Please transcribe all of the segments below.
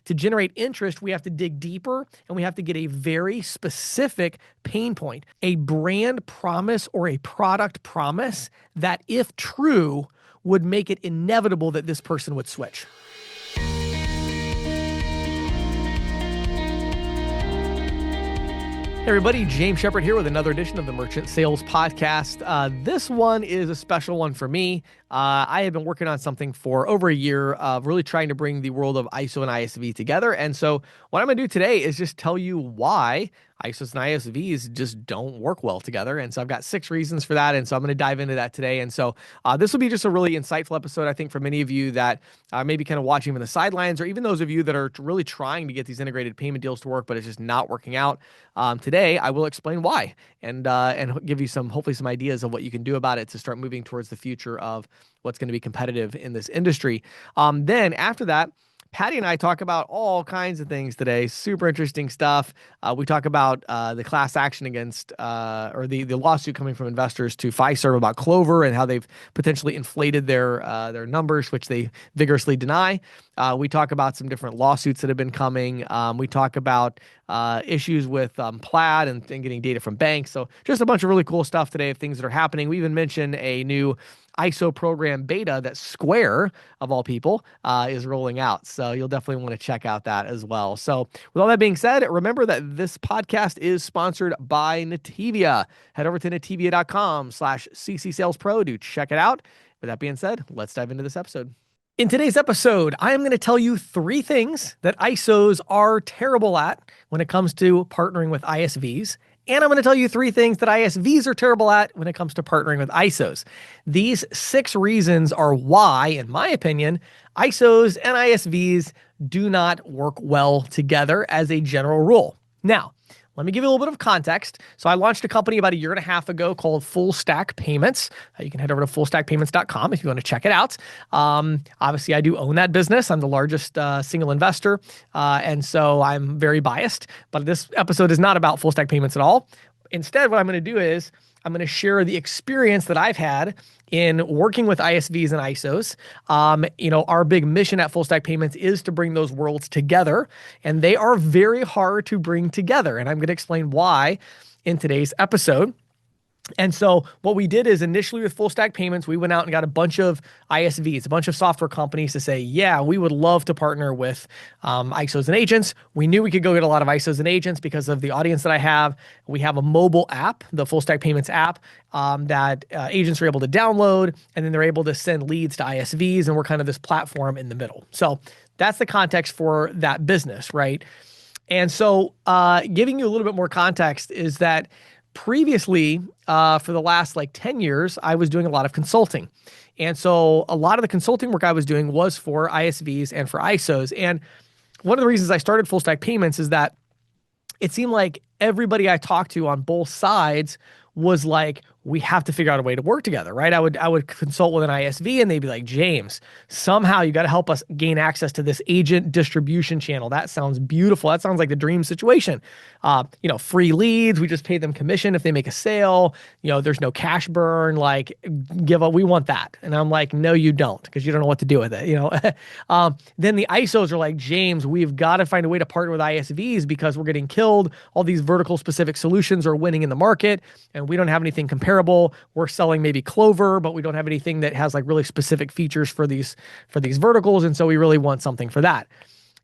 to generate interest, we have to dig deeper and we have to get a very specific pain point, a brand promise or a product promise that, if true, would make it inevitable that this person would switch. Hey everybody, James Shepard here with another edition of the Merchant Sales Podcast. This one is a special one for me. I have been working on something for over a year, really trying to bring the world of ISO and ISV together. And so what I'm going to do today is just tell you why ISOs and ISVs just don't work well together. And so I've got 6 reasons for that. And so I'm going to dive into that today. And so this will be just a really insightful episode, I think, for many of you that may be kind of watching from the sidelines, or even those of you that are really trying to get these integrated payment deals to work, but it's just not working out. Today, I will explain why and give you hopefully some ideas of what you can do about it to start moving towards the future of what's going to be competitive in this industry. Then after that, Patti and I talk about all kinds of things today. Super interesting stuff. We talk about the class action against, or the lawsuit coming from investors to Fiserve about Clover and how they've potentially inflated their numbers, which they vigorously deny. We talk about some different lawsuits that have been coming. We talk about issues with Plaid and getting data from banks. So just a bunch of really cool stuff today of things that are happening. We even mentioned a new ISO program beta that Square, of all people, is rolling out. So you'll definitely want to check out that as well. So with all that being said, remember that this podcast is sponsored by Nativia. Head over to nativia.com/ccsalespro to check it out. With that being said, let's dive into this episode. In today's episode, I am going to tell you 3 things that ISOs are terrible at when it comes to partnering with ISVs. And I'm going to tell you 3 things that ISVs are terrible at when it comes to partnering with ISOs. These 6 reasons are why, in my opinion, ISOs and ISVs do not work well together as a general rule. Now, let me give you a little bit of context. So I launched a company about 1.5 years ago called Full Stack Payments. You can head over to fullstackpayments.com if you want to check it out. Obviously, I do own that business. I'm the largest single investor, and so I'm very biased. But this episode is not about Full Stack Payments at all. Instead, what I'm going to do is I'm going to share the experience that I've had in working with ISVs and ISOs. Our big mission at Full Stack Payments is to bring those worlds together, and they are very hard to bring together. And I'm going to explain why in today's episode. And so what we did is initially with Full Stack Payments, we went out and got a bunch of ISVs, a bunch of software companies to say, yeah, we would love to partner with ISOs and agents. We knew we could go get a lot of ISOs and agents because of the audience that I have. We have a mobile app, the Full Stack Payments app, that agents are able to download, and then they're able to send leads to ISVs, and we're kind of this platform in the middle. So that's the context for that business, right? And so giving you a little bit more context is that previously, for the last 10 years, I was doing a lot of consulting. And so a lot of the consulting work I was doing was for ISVs and for ISOs. And one of the reasons I started Full Stack Payments is that it seemed like everybody I talked to on both sides was like, we have to figure out a way to work together, right? I would consult with an ISV and they'd be like, James, somehow you got to help us gain access to this agent distribution channel. That sounds beautiful. That sounds like the dream situation. Free leads. We just pay them commission if they make a sale. There's no cash burn. We want that. And I'm like, no, you don't, because you don't know what to do with it. Then the ISOs are like, James, we've got to find a way to partner with ISVs because we're getting killed. All these vertical specific solutions are winning in the market, and we don't have anything comparable. We're selling maybe Clover, but we don't have anything that has really specific features for these verticals. And so we really want something for that.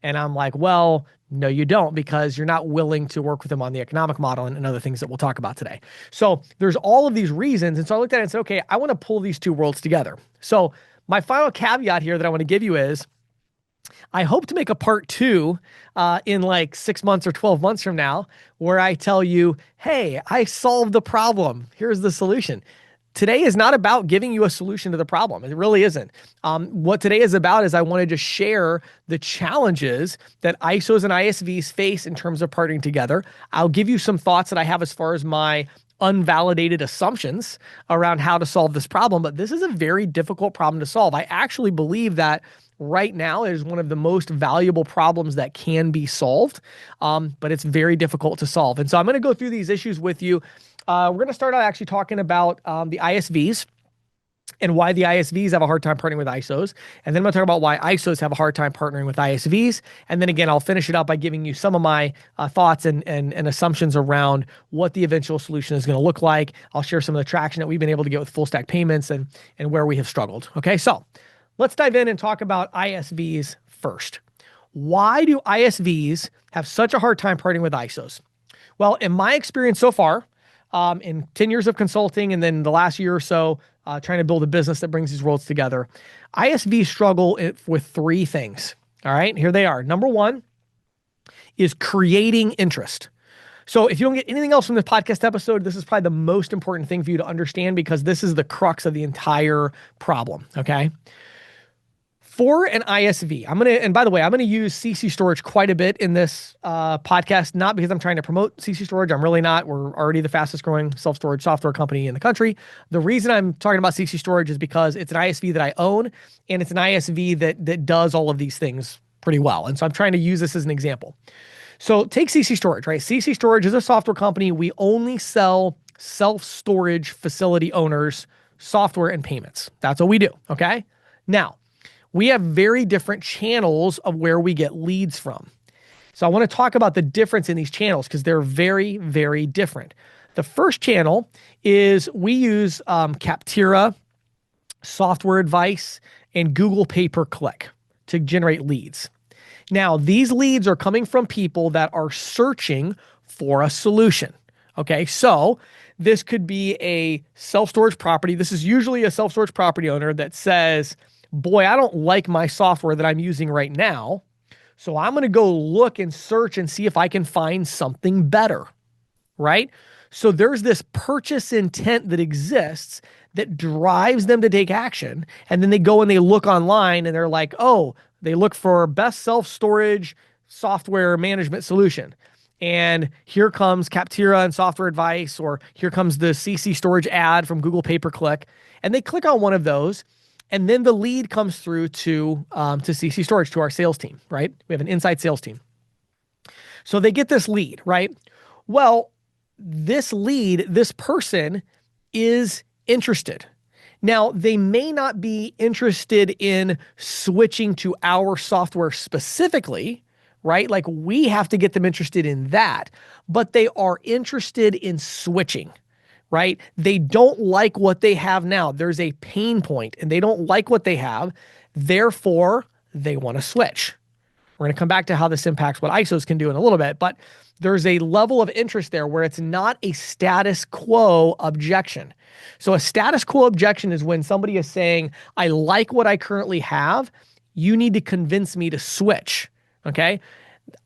And I'm like, well, no, you don't, because you're not willing to work with them on the economic model and other things that we'll talk about today. So there's all of these reasons. And so I looked at it and said, okay, I want to pull these 2 worlds together. So my final caveat here that I want to give you is, I hope to make a part 2 in 6 months or 12 months from now, where I tell you, hey, I solved the problem. Here's the solution. Today is not about giving you a solution to the problem. It really isn't. What today is about is I wanted to share the challenges that ISOs and ISVs face in terms of partnering together. I'll give you some thoughts that I have as far as my unvalidated assumptions around how to solve this problem, but this is a very difficult problem to solve. I actually believe that right now it is one of the most valuable problems that can be solved, but it's very difficult to solve. And so I'm going to go through these issues with you. We're going to start out actually talking about the ISVs. and why the ISVs have a hard time partnering with ISOs. And then I'm going to talk about why ISOs have a hard time partnering with ISVs. And then again, I'll finish it up by giving you some of my thoughts and assumptions around what the eventual solution is going to look like. I'll share some of the traction that we've been able to get with full stack payments and where we have struggled. Okay, so let's dive in and talk about ISVs first. Why do ISVs have such a hard time partnering with ISOs? Well, in my experience so far, in 10 years of consulting and then the last year or so, trying to build a business that brings these worlds together, ISVs struggle with three things. All right, here they are. Number one is creating interest. So if you don't get anything else from this podcast episode, this is probably the most important thing for you to understand because this is the crux of the entire problem, okay? For an ISV, and by the way, I'm going to use CC Storage quite a bit in this podcast, not because I'm trying to promote CC Storage. I'm really not. We're already the fastest growing self-storage software company in the country. The reason I'm talking about CC Storage is because it's an ISV that I own, and it's an ISV that does all of these things pretty well. And so I'm trying to use this as an example. So take CC Storage, right? CC Storage is a software company. We only sell self-storage facility owners software and payments. That's what we do, okay? Now, we have very different channels of where we get leads from. So I want to talk about the difference in these channels because they're very, very different. The first channel is we use Capterra, Software Advice, and Google Pay-Per-Click to generate leads. Now, these leads are coming from people that are searching for a solution. Okay, so this could be a self-storage property. This is usually a self-storage property owner that says, boy, I don't like my software that I'm using right now, so I'm going to go look and search and see if I can find something better, right? So there's this purchase intent that exists that drives them to take action, and then they go and they look online and they're like, oh, they look for best self-storage software management solution. And here comes Capterra and Software Advice, or here comes the CC Storage ad from Google Pay-Per-Click, and they click on one of those. And then the lead comes through to CC Storage, to our sales team, right? We have an inside sales team. So they get this lead, right? Well, this lead, this person is interested. Now, they may not be interested in switching to our software specifically, right? Like we have to get them interested in that, but they are interested in switching. Right? They don't like what they have now. There's a pain point and they don't like what they have. Therefore, they want to switch. We're going to come back to how this impacts what ISOs can do in a little bit, but there's a level of interest there where it's not a status quo objection. So a status quo objection is when somebody is saying, I like what I currently have. You need to convince me to switch. Okay?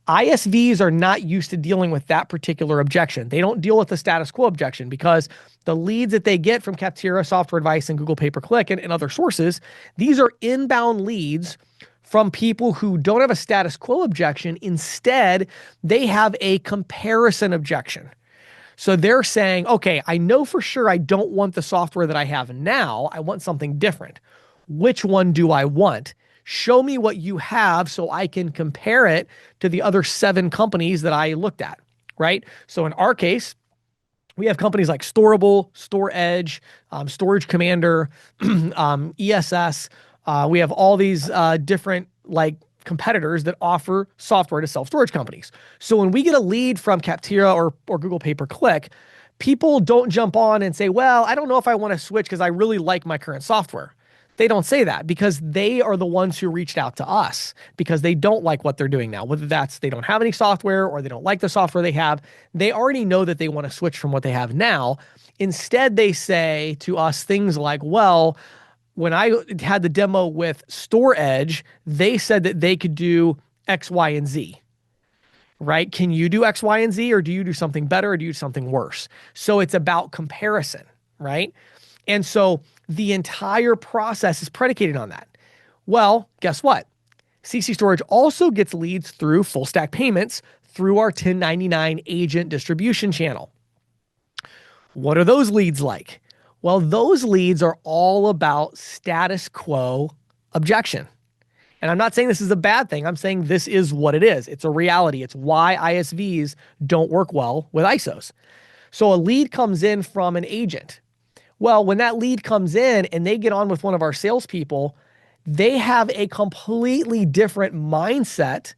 ISVs are not used to dealing with that particular objection. They don't deal with the status quo objection because the leads that they get from Capterra, Software Advice, and Google Pay-Per-Click and other sources, these are inbound leads from people who don't have a status quo objection. Instead, they have a comparison objection. So they're saying, okay, I know for sure I don't want the software that I have now. I want something different. Which one do I want? Show me what you have so I can compare it to the other 7 companies that I looked at, right? So in our case, we have companies like Storable, StoreEdge, Storage Commander, ESS. We have all these different like competitors that offer software to self-storage companies. So when we get a lead from Capterra or Google Pay-Per-Click, people don't jump on and say, well, I don't know if I want to switch because I really like my current software. They don't say that because they are the ones who reached out to us because they don't like what they're doing now. Whether that's they don't have any software or they don't like the software they have, they already know that they want to switch from what they have now. Instead, they say to us things like, well, when I had the demo with StoreEdge, they said that they could do X, Y, and Z. Right? Can you do X, Y, and Z, or do you do something better, or do you do something worse? So it's about comparison, right? And so the entire process is predicated on that. Well, guess what? CC Storage also gets leads through full stack payments through our 1099 agent distribution channel. What are those leads like? Well, those leads are all about status quo objection. And I'm not saying this is a bad thing. I'm saying this is what it is. It's a reality. It's why ISVs don't work well with ISOs. So a lead comes in from an agent. Well, when that lead comes in and they get on with one of our salespeople, they have a completely different mindset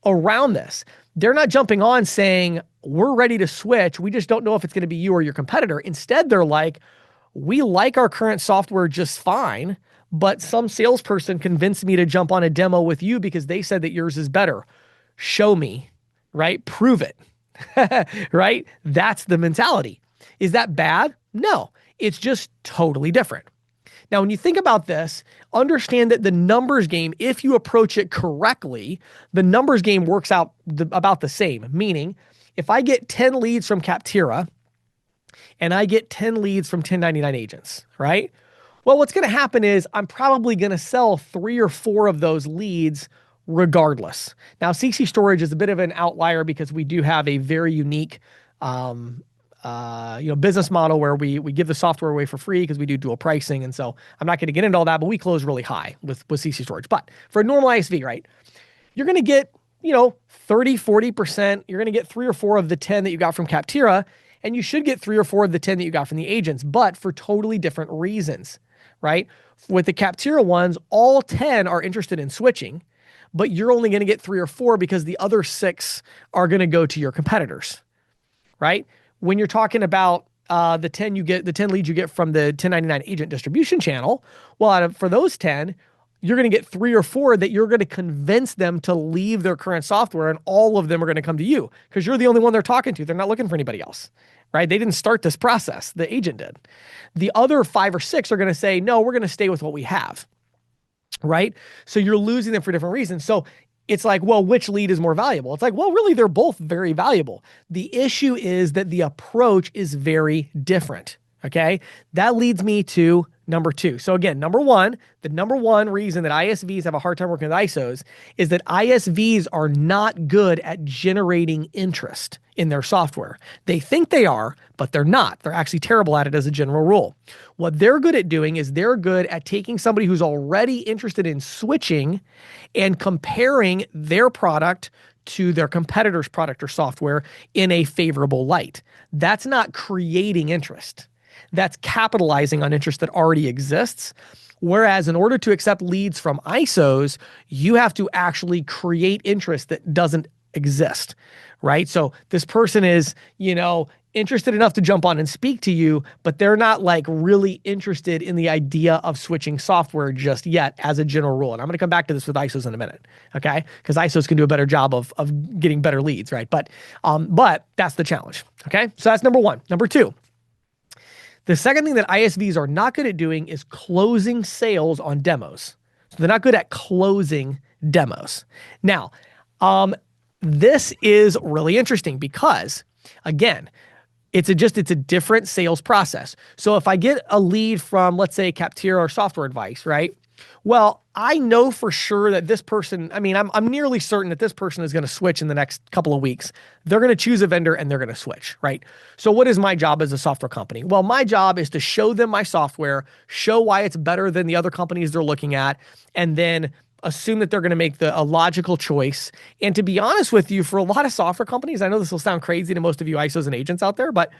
around this. They're not jumping on saying, we're ready to switch. We just don't know if it's going to be you or your competitor. Instead, they're like, we like our current software just fine, but some salesperson convinced me to jump on a demo with you because they said that yours is better. Show me, right? Prove it, right? That's the mentality. Is that bad? No, it's just totally different. Now, when you think about this, understand that the numbers game, if you approach it correctly, the numbers game works out about the same. Meaning, if I get 10 leads from Capterra and I get 10 leads from 1099 agents, right? Well, what's going to happen is I'm probably going to sell 3 or 4 of those leads regardless. Now, CC Storage is a bit of an outlier because we do have a very unique business model where we give the software away for free because we do dual pricing. And so I'm not going to get into all that, but we close really high with CC Storage. But for a normal ISV, right, you're going to get, 30, 40%. You're going to get 3 or 4 of the 10 that you got from Capterra, and you should get 3 or 4 of the 10 that you got from the agents, but for totally different reasons, right? With the Capterra ones, all 10 are interested in switching, but you're only going to get 3 or 4 because the other 6 are going to go to your competitors, right? When you're talking about the 10 leads you get from the 1099 agent distribution channel, well, for those 10, you're going to get 3 or 4 that you're going to convince them to leave their current software, and all of them are going to come to you because you're the only one they're talking to. They're not looking for anybody else, right? They didn't start this process. The agent did. The other 5 or 6 are going to say, no, we're going to stay with what we have, right? So you're losing them for different reasons. So it's like, well, which lead is more valuable? It's like, well, really, they're both very valuable. The issue is that the approach is very different, okay? That leads me to number 2. So again, the number one reason that ISVs have a hard time working with ISOs is that ISVs are not good at generating interest in their software. They think they are, but they're not. They're actually terrible at it as a general rule. What they're good at doing is they're good at taking somebody who's already interested in switching and comparing their product to their competitor's product or software in a favorable light. That's not creating interest. That's capitalizing on interest that already exists. Whereas in order to accept leads from ISOs, you have to actually create interest that doesn't exist, right? So this person is, interested enough to jump on and speak to you, but they're not like really interested in the idea of switching software just yet as a general rule. And I'm going to come back to this with ISOs in a minute, okay? Because ISOs can do a better job of getting better leads, right? But that's the challenge, okay? So that's number 1. Number 2. The second thing that ISVs are not good at doing is closing sales on demos. So they're not good at closing demos. Now, this is really interesting because, again, it's a different sales process. So if I get a lead from, let's say, Capterra or Software Advice, right? Well, I know for sure that this person, I'm nearly certain that this person is going to switch in the next couple of weeks. They're going to choose a vendor and they're going to switch, right? So what is my job as a software company? Well, my job is to show them my software, show why it's better than the other companies they're looking at, and then assume that they're going to make a logical choice. And to be honest with you, for a lot of software companies, I know this will sound crazy to most of you ISOs and agents out there, but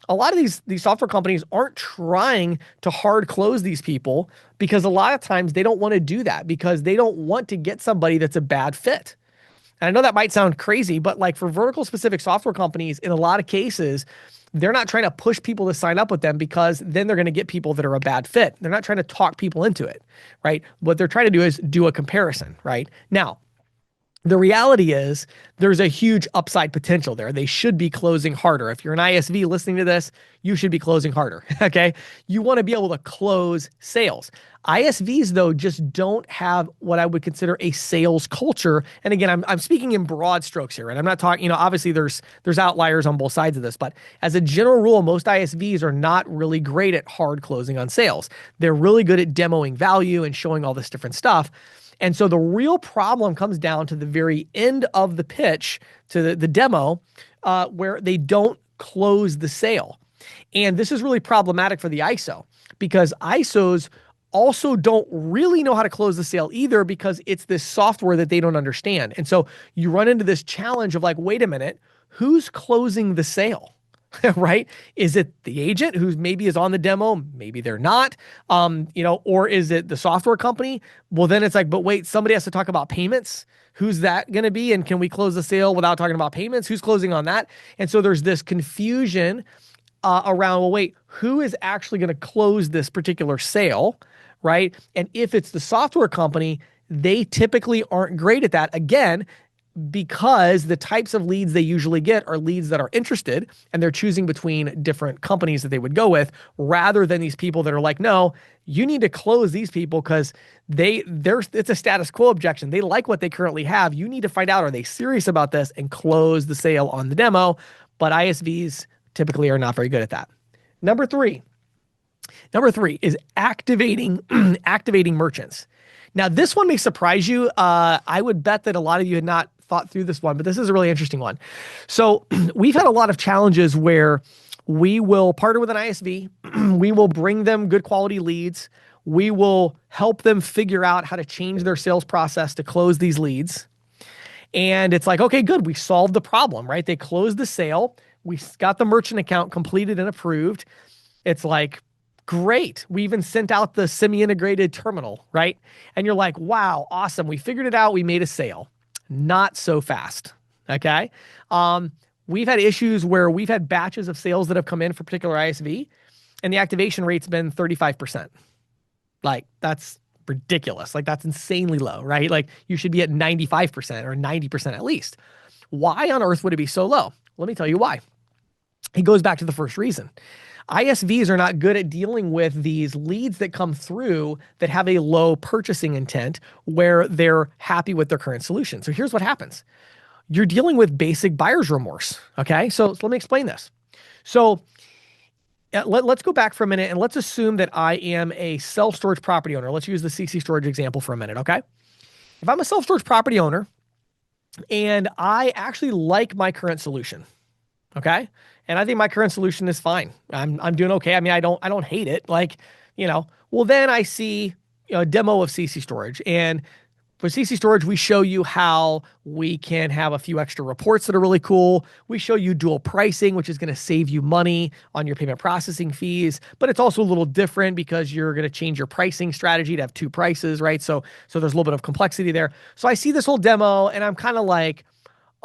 a lot of these software companies aren't trying to hard close these people because a lot of times they don't want to do that because they don't want to get somebody that's a bad fit. And I know that might sound crazy, but like for vertical specific software companies, in a lot of cases, they're not trying to push people to sign up with them because then they're going to get people that are a bad fit. They're not trying to talk people into it, right? What they're trying to do is do a comparison, right? Now, the reality is there's a huge upside potential there. They should be closing harder. If you're an ISV listening to this, you should be closing harder, okay? You want to be able to close sales. ISVs, though, just don't have what I would consider a sales culture. And again, I'm speaking in broad strokes here, and I'm not talking, obviously there's outliers on both sides of this, but as a general rule, most ISVs are not really great at hard closing on sales. They're really good at demoing value and showing all this different stuff. And so the real problem comes down to the very end of the pitch, to the demo, where they don't close the sale. And this is really problematic for the ISO because ISOs also don't really know how to close the sale either because it's this software that they don't understand. And so you run into this challenge of like, wait a minute, who's closing the sale? right? Is it the agent who maybe is on the demo? Maybe they're not. Or is it the software company? Well, then it's like, but wait, somebody has to talk about payments. Who's that going to be? And can we close the sale without talking about payments? Who's closing on that? And so there's this confusion around, well, wait, who is actually going to close this particular sale, right? And if it's the software company, they typically aren't great at that. Again, because the types of leads they usually get are leads that are interested and they're choosing between different companies that they would go with rather than these people that are like, no, you need to close these people because it's a status quo objection. They like what they currently have. You need to find out, are they serious about this, and close the sale on the demo. But ISVs typically are not very good at that. Number three is activating merchants. Now, this one may surprise you. I would bet that a lot of you had not thought through this one, but this is a really interesting one. So we've had a lot of challenges where we will partner with an ISV. We will bring them good quality leads. We will help them figure out how to change their sales process to close these leads. And it's like, okay, good. We solved the problem, right? They closed the sale. We got the merchant account completed and approved. It's like, great. We even sent out the semi-integrated terminal, right? And you're like, wow, awesome. We figured it out. We made a sale. Not so fast. Okay. We've had issues where we've had batches of sales that have come in for a particular ISV and the activation rate's been 35%. Like, that's ridiculous. Like, that's insanely low, right? Like, you should be at 95% or 90% at least. Why on earth would it be so low? Let me tell you why. It goes back to the first reason. ISVs are not good at dealing with these leads that come through that have a low purchasing intent where they're happy with their current solution. So here's what happens. You're dealing with basic buyer's remorse, okay? So let me explain this. So let's go back for a minute and let's assume that I am a self-storage property owner. Let's use the CC Storage example for a minute, okay? If I'm a self-storage property owner and I actually like my current solution, okay? And I think my current solution is fine. I'm doing okay. I mean, I don't hate it. Like, well, then I see a demo of CC Storage. And for CC Storage, we show you how we can have a few extra reports that are really cool. We show you dual pricing, which is going to save you money on your payment processing fees. But it's also a little different because you're going to change your pricing strategy to have two prices, right? So there's a little bit of complexity there. So I see this whole demo and I'm kind of like,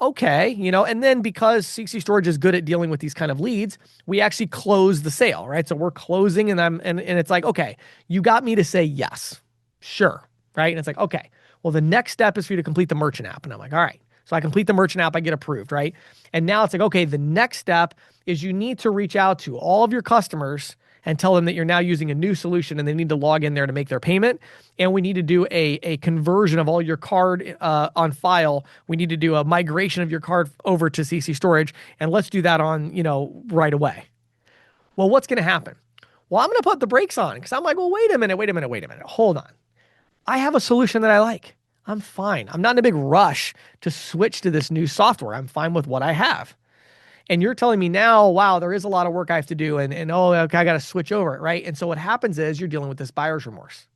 okay, and then because CC Storage is good at dealing with these kind of leads, we actually close the sale, right? So we're closing and it's like, okay, you got me to say yes, sure, right? And it's like, okay, well, the next step is for you to complete the merchant app. And I'm like, all right. So I complete the merchant app, I get approved, right? And now it's like, okay, the next step is you need to reach out to all of your customers and tell them that you're now using a new solution and they need to log in there to make their payment. And we need to do a conversion of all your card on file. We need to do a migration of your card over to CC Storage. And let's do that on, right away. Well, what's going to happen? Well, I'm going to put the brakes on because I'm like, well, wait a minute. Hold on. I have a solution that I like. I'm fine. I'm not in a big rush to switch to this new software. I'm fine with what I have. And you're telling me now, wow, there is a lot of work I have to do and oh, okay, I got to switch over it, right? And so what happens is you're dealing with this buyer's remorse,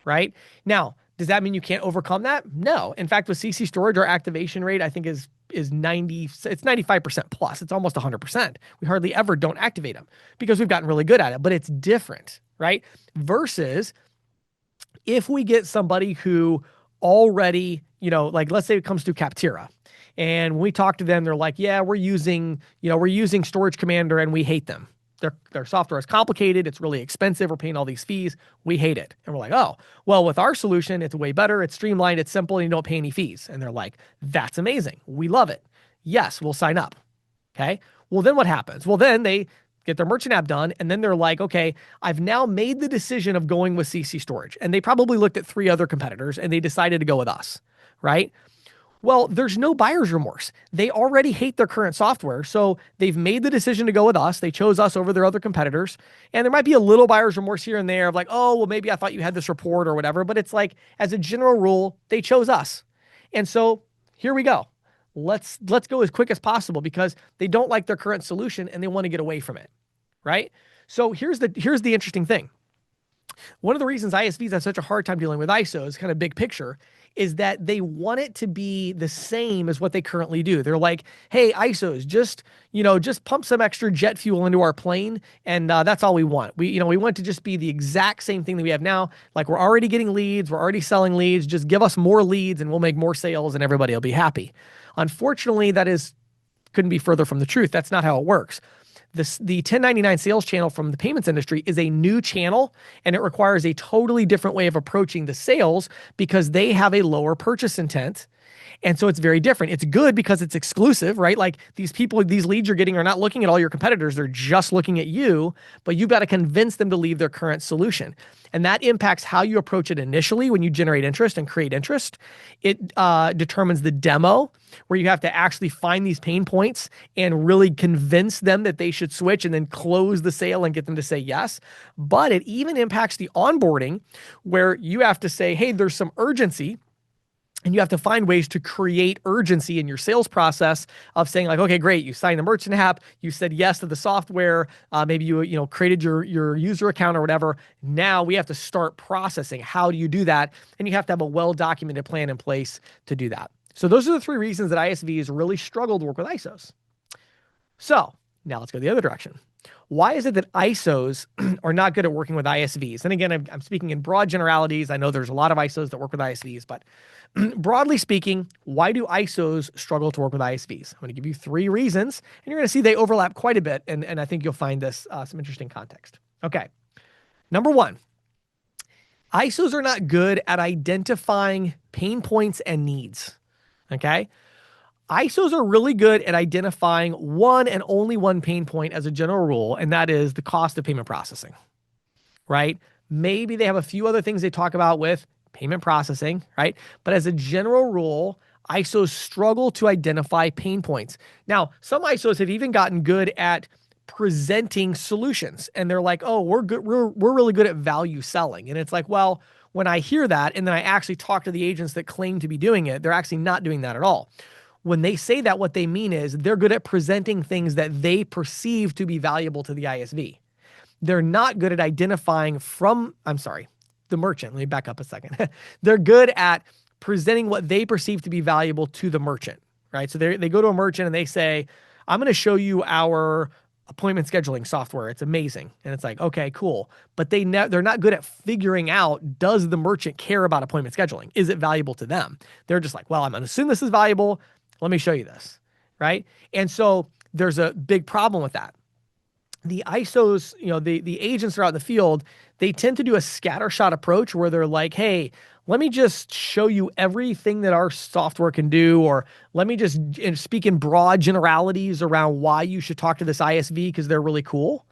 right? Now, does that mean you can't overcome that? No. In fact, with CC Storage, our activation rate, I think is 90, it's 95% plus. It's almost 100%. We hardly ever don't activate them because we've gotten really good at it, but it's different, right? Versus if we get somebody who already, like let's say it comes to Capterra. And when we talk to them, they're like, yeah, we're using Storage Commander and we hate them. Their software is complicated. It's really expensive. We're paying all these fees. We hate it. And we're like, oh, well, with our solution, it's way better. It's streamlined. It's simple. And you don't pay any fees. And they're like, that's amazing. We love it. Yes, we'll sign up. Okay. Well, then what happens? Well, then they get their merchant app done. And then they're like, okay, I've now made the decision of going with CC Storage. And they probably looked at 3 other competitors and they decided to go with us, right? Well, there's no buyer's remorse. They already hate their current software. So they've made the decision to go with us. They chose us over their other competitors. And there might be a little buyer's remorse here and there of like, oh, well, maybe I thought you had this report or whatever. But it's like, as a general rule, they chose us. And so here we go. Let's go as quick as possible because they don't like their current solution and they want to get away from it, right? So here's the interesting thing. One of the reasons ISVs have such a hard time dealing with ISOs, kind of big picture, is that they want it to be the same as what they currently do. They're like, hey, ISOs, just pump some extra jet fuel into our plane, and that's all we want. We want to just be the exact same thing that we have now. Like, we're already getting leads, we're already selling leads. Just give us more leads, and we'll make more sales, and everybody will be happy. Unfortunately, couldn't be further from the truth. That's not how it works. The 1099 sales channel from the payments industry is a new channel, and it requires a totally different way of approaching the sales because they have a lower purchase intent. And so it's very different. It's good because it's exclusive, right? Like, these leads you're getting are not looking at all your competitors. They're just looking at you, but you've got to convince them to leave their current solution. And that impacts how you approach it initially when you generate interest and create interest. It determines the demo, where you have to actually find these pain points and really convince them that they should switch, and then close the sale and get them to say yes. But it even impacts the onboarding, where you have to say, hey, there's some urgency. And you have to find ways to create urgency in your sales process of saying, like, okay, great, you signed the merchant app, you said yes to the software, maybe you created your user account or whatever. Now we have to start processing. How do you do that? And you have to have a well-documented plan in place to do that. So those are the three reasons that ISVs really struggle to work with ISOs. So now let's go the other direction. Why is it that ISOs are not good at working with ISVs? And again, I'm speaking in broad generalities. I know there's a lot of ISOs that work with ISVs, but broadly speaking, why do ISOs struggle to work with ISVs? I'm going to give you three reasons, and you're going to see they overlap quite a bit, and I think you'll find this some interesting context. Okay. Number one, ISOs are not good at identifying pain points and needs. Okay. ISOs are really good at identifying one and only one pain point as a general rule, and that is the cost of payment processing, right? Maybe they have a few other things they talk about with payment processing, right? But as a general rule, ISOs struggle to identify pain points. Now, some ISOs have even gotten good at presenting solutions, and they're like, oh, we're good, we're really good at value selling. And it's like, well, when I hear that, and then I actually talk to the agents that claim to be doing it, they're actually not doing that at all. When they say that, what they mean is they're good at presenting things that they perceive to be valuable to the ISV. They're not good at identifying the merchant. Let me back up a second. They're good at presenting what they perceive to be valuable to the merchant, right? So they go to a merchant and they say, I'm going to show you our appointment scheduling software. It's amazing. And it's like, okay, cool. But they're not good at figuring out, does the merchant care about appointment scheduling? Is it valuable to them? They're just like, well, I'm going to assume this is valuable. Let me show you this, right? And so there's a big problem with that. The ISOs, the agents that are out in the field, they tend to do a scattershot approach where they're like, hey, let me just show you everything that our software can do, or let me just speak in broad generalities around why you should talk to this ISV because they're really cool.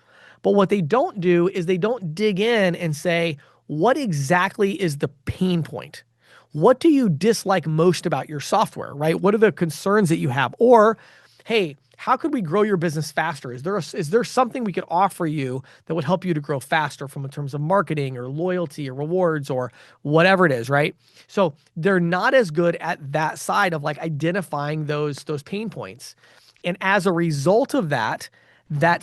But what they don't do is they don't dig in and say, what exactly is the pain point? What do you dislike most about your software, right? What are the concerns that you have? Or, hey, how could we grow your business faster? Is there something we could offer you that would help you to grow faster from in terms of marketing or loyalty or rewards or whatever it is, right? So they're not as good at that side of like identifying those pain points. And as a result of that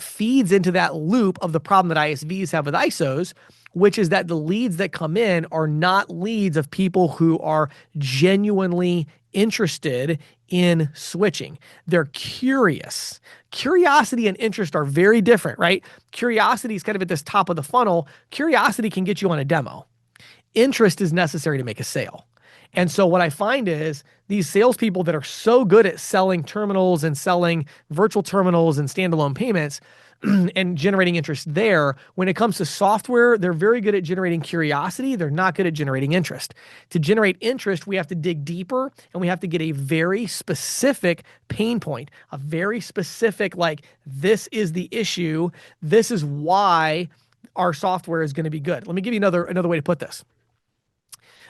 feeds into that loop of the problem that ISVs have with ISOs, which is that the leads that come in are not leads of people who are genuinely interested in switching. They're curious. Curiosity and interest are very different, right? Curiosity is kind of at this top of the funnel. Curiosity can get you on a demo. Interest is necessary to make a sale. And so what I find is these salespeople that are so good at selling terminals and selling virtual terminals and standalone payments and generating interest there, when it comes to software, they're very good at generating curiosity. They're not good at generating interest. To generate interest, we have to dig deeper and we have to get a very specific pain point, a very specific, like, this is the issue. This is why our software is going to be good. Let me give you another way to put this.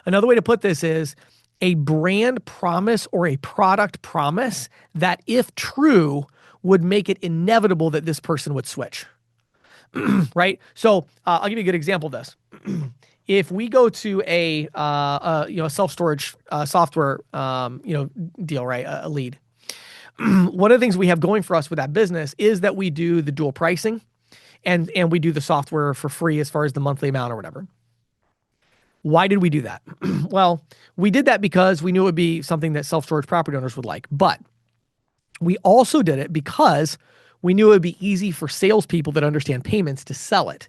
Another way to put this is a brand promise or a product promise that, if true, would make it inevitable that this person would switch, right? So I'll give you a good example of this. If we go to a self-storage software deal, right, a lead, one of the things we have going for us with that business is that we do the dual pricing. and we do the software for free as far as the monthly amount or whatever. Why did we do that? Well, we did that because we knew it would be something that self-storage property owners would like. But we also did it because we knew it would be easy for salespeople that understand payments to sell it.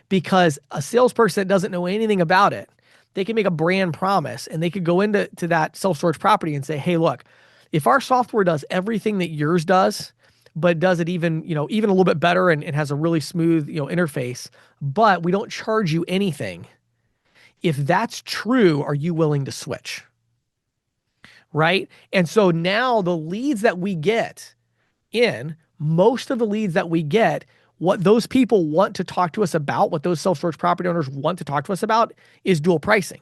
Because a salesperson that doesn't know anything about it, they can make a brand promise and they could go into that self-storage property and say, hey, look, if our software does everything that yours does, but does it even a little bit better and has a really smooth, interface, but we don't charge you anything. If that's true, are you willing to switch? Right? And so now the leads that we get most of the leads that we get, what those people want to talk to us about, what those self-storage property owners want to talk to us about is dual pricing.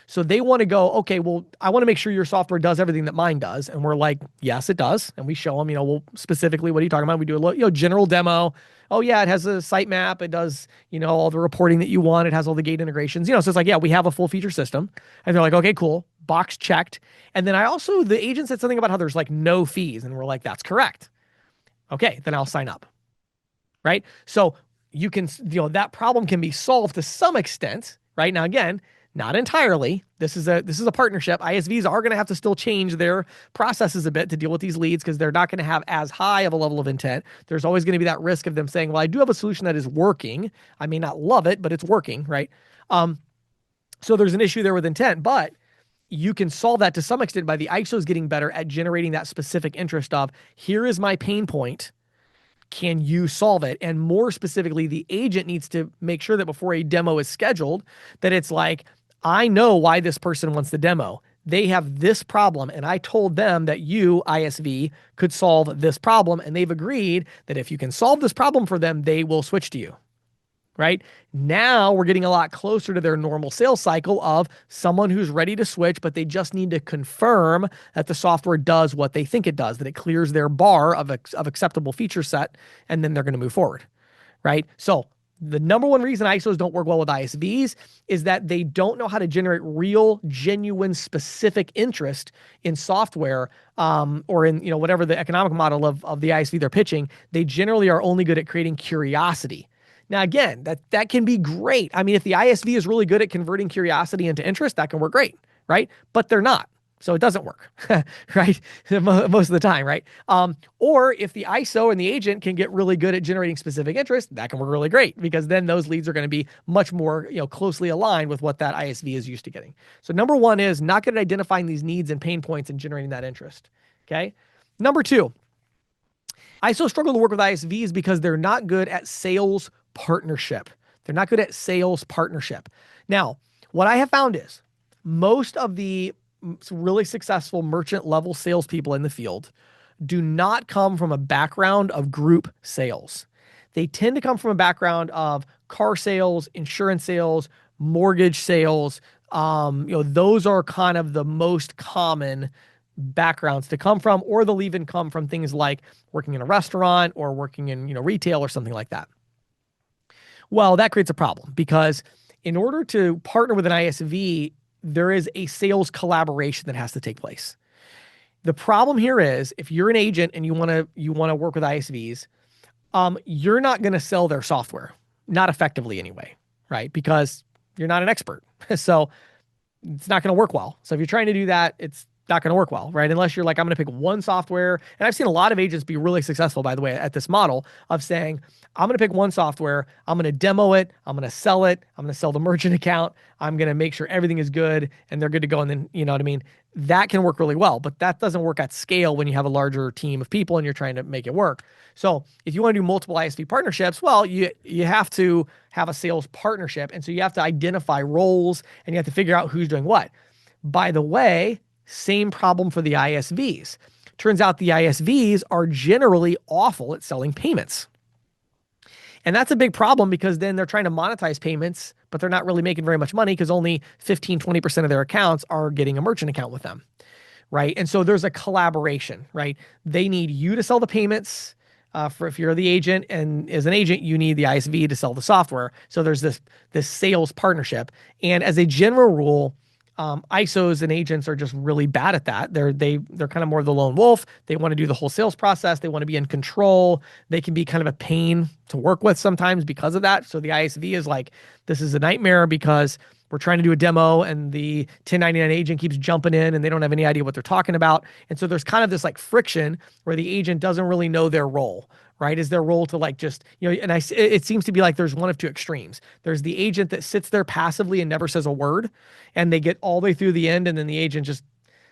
So they want to go, okay, well, I want to make sure your software does everything that mine does. And we're like, yes, it does. And we show them, well, specifically, what are you talking about? We do a general demo. Oh yeah, it has a sitemap. It does, all the reporting that you want. It has all the gate integrations, so it's like, yeah, we have a full feature system. And they're like, okay, cool. Box checked. And then the agent said something about how there's like no fees. And we're like, that's correct. Okay, then I'll sign up. Right? So you can, that problem can be solved to some extent. Right? Now, again, not entirely. This is a partnership. ISVs are going to have to still change their processes a bit to deal with these leads because they're not going to have as high of a level of intent. There's always going to be that risk of them saying, well, I do have a solution that is working. I may not love it, but it's working, right? So there's an issue there with intent, but you can solve that to some extent by the ISOs getting better at generating that specific interest of, here is my pain point. Can you solve it? And more specifically, the agent needs to make sure that before a demo is scheduled, that it's like, I know why this person wants the demo. They have this problem, and I told them that you, ISV, could solve this problem, and they've agreed that if you can solve this problem for them, they will switch to you. Right? Now we're getting a lot closer to their normal sales cycle of someone who's ready to switch, but they just need to confirm that the software does what they think it does, that it clears their bar of acceptable feature set, and then they're going to move forward. Right? So the number one reason ISOs don't work well with ISVs is that they don't know how to generate real, genuine, specific interest in software, or in whatever the economic model of the ISV they're pitching. They generally are only good at creating curiosity. Now, again, that can be great. I mean, if the ISV is really good at converting curiosity into interest, that can work great, right? But they're not. So it doesn't work, right? Most of the time, right? Or if the ISO and the agent can get really good at generating specific interest, that can work really great because then those leads are going to be much more, closely aligned with what that ISV is used to getting. So number one is not good at identifying these needs and pain points and generating that interest. Okay. Number two, ISOs struggle to work with ISVs because they're not good at sales partnership. They're not good at sales partnership. Now, what I have found is most of the really successful merchant level salespeople in the field do not come from a background of group sales. They tend to come from a background of car sales, insurance sales, mortgage sales. Those are kind of the most common backgrounds to come from, or they'll even come from things like working in a restaurant or working in, retail or something like that. Well, that creates a problem because in order to partner with an ISV, there is a sales collaboration that has to take place. The problem here is if you're an agent and you want to work with ISVs, you're not going to sell their software, not effectively anyway, right? Because you're not an expert. So it's not going to work well. So if you're trying to do that, it's not going to work well, right? Unless you're like, I'm going to pick one software. And I've seen a lot of agents be really successful, by the way, at this model of saying, I'm going to pick one software. I'm going to demo it. I'm going to sell it. I'm going to sell the merchant account. I'm going to make sure everything is good and they're good to go. And then, you know what I mean? That can work really well, but that doesn't work at scale when you have a larger team of people and you're trying to make it work. So if you want to do multiple ISV partnerships, well, you have to have a sales partnership. And so you have to identify roles and you have to figure out who's doing what. By the way, same problem for the ISVs. Turns out the ISVs are generally awful at selling payments. And that's a big problem because then they're trying to monetize payments, but they're not really making very much money because only 15, 20% of their accounts are getting a merchant account with them, right? And so there's a collaboration, right? They need you to sell the payments for if you're the agent, and as an agent, you need the ISV to sell the software. So there's this sales partnership. And as a general rule, ISOs and agents are just really bad at that. They're kind of more the lone wolf. They want to do the whole sales process. They want to be in control. They can be kind of a pain to work with sometimes because of that. So the ISV is like, this is a nightmare because we're trying to do a demo and the 1099 agent keeps jumping in and they don't have any idea what they're talking about. And so there's kind of this like friction where the agent doesn't really know their role, right? Is their role to like just, and it seems to be like there's one of two extremes. There's the agent that sits there passively and never says a word, and they get all the way through the end, and then the agent just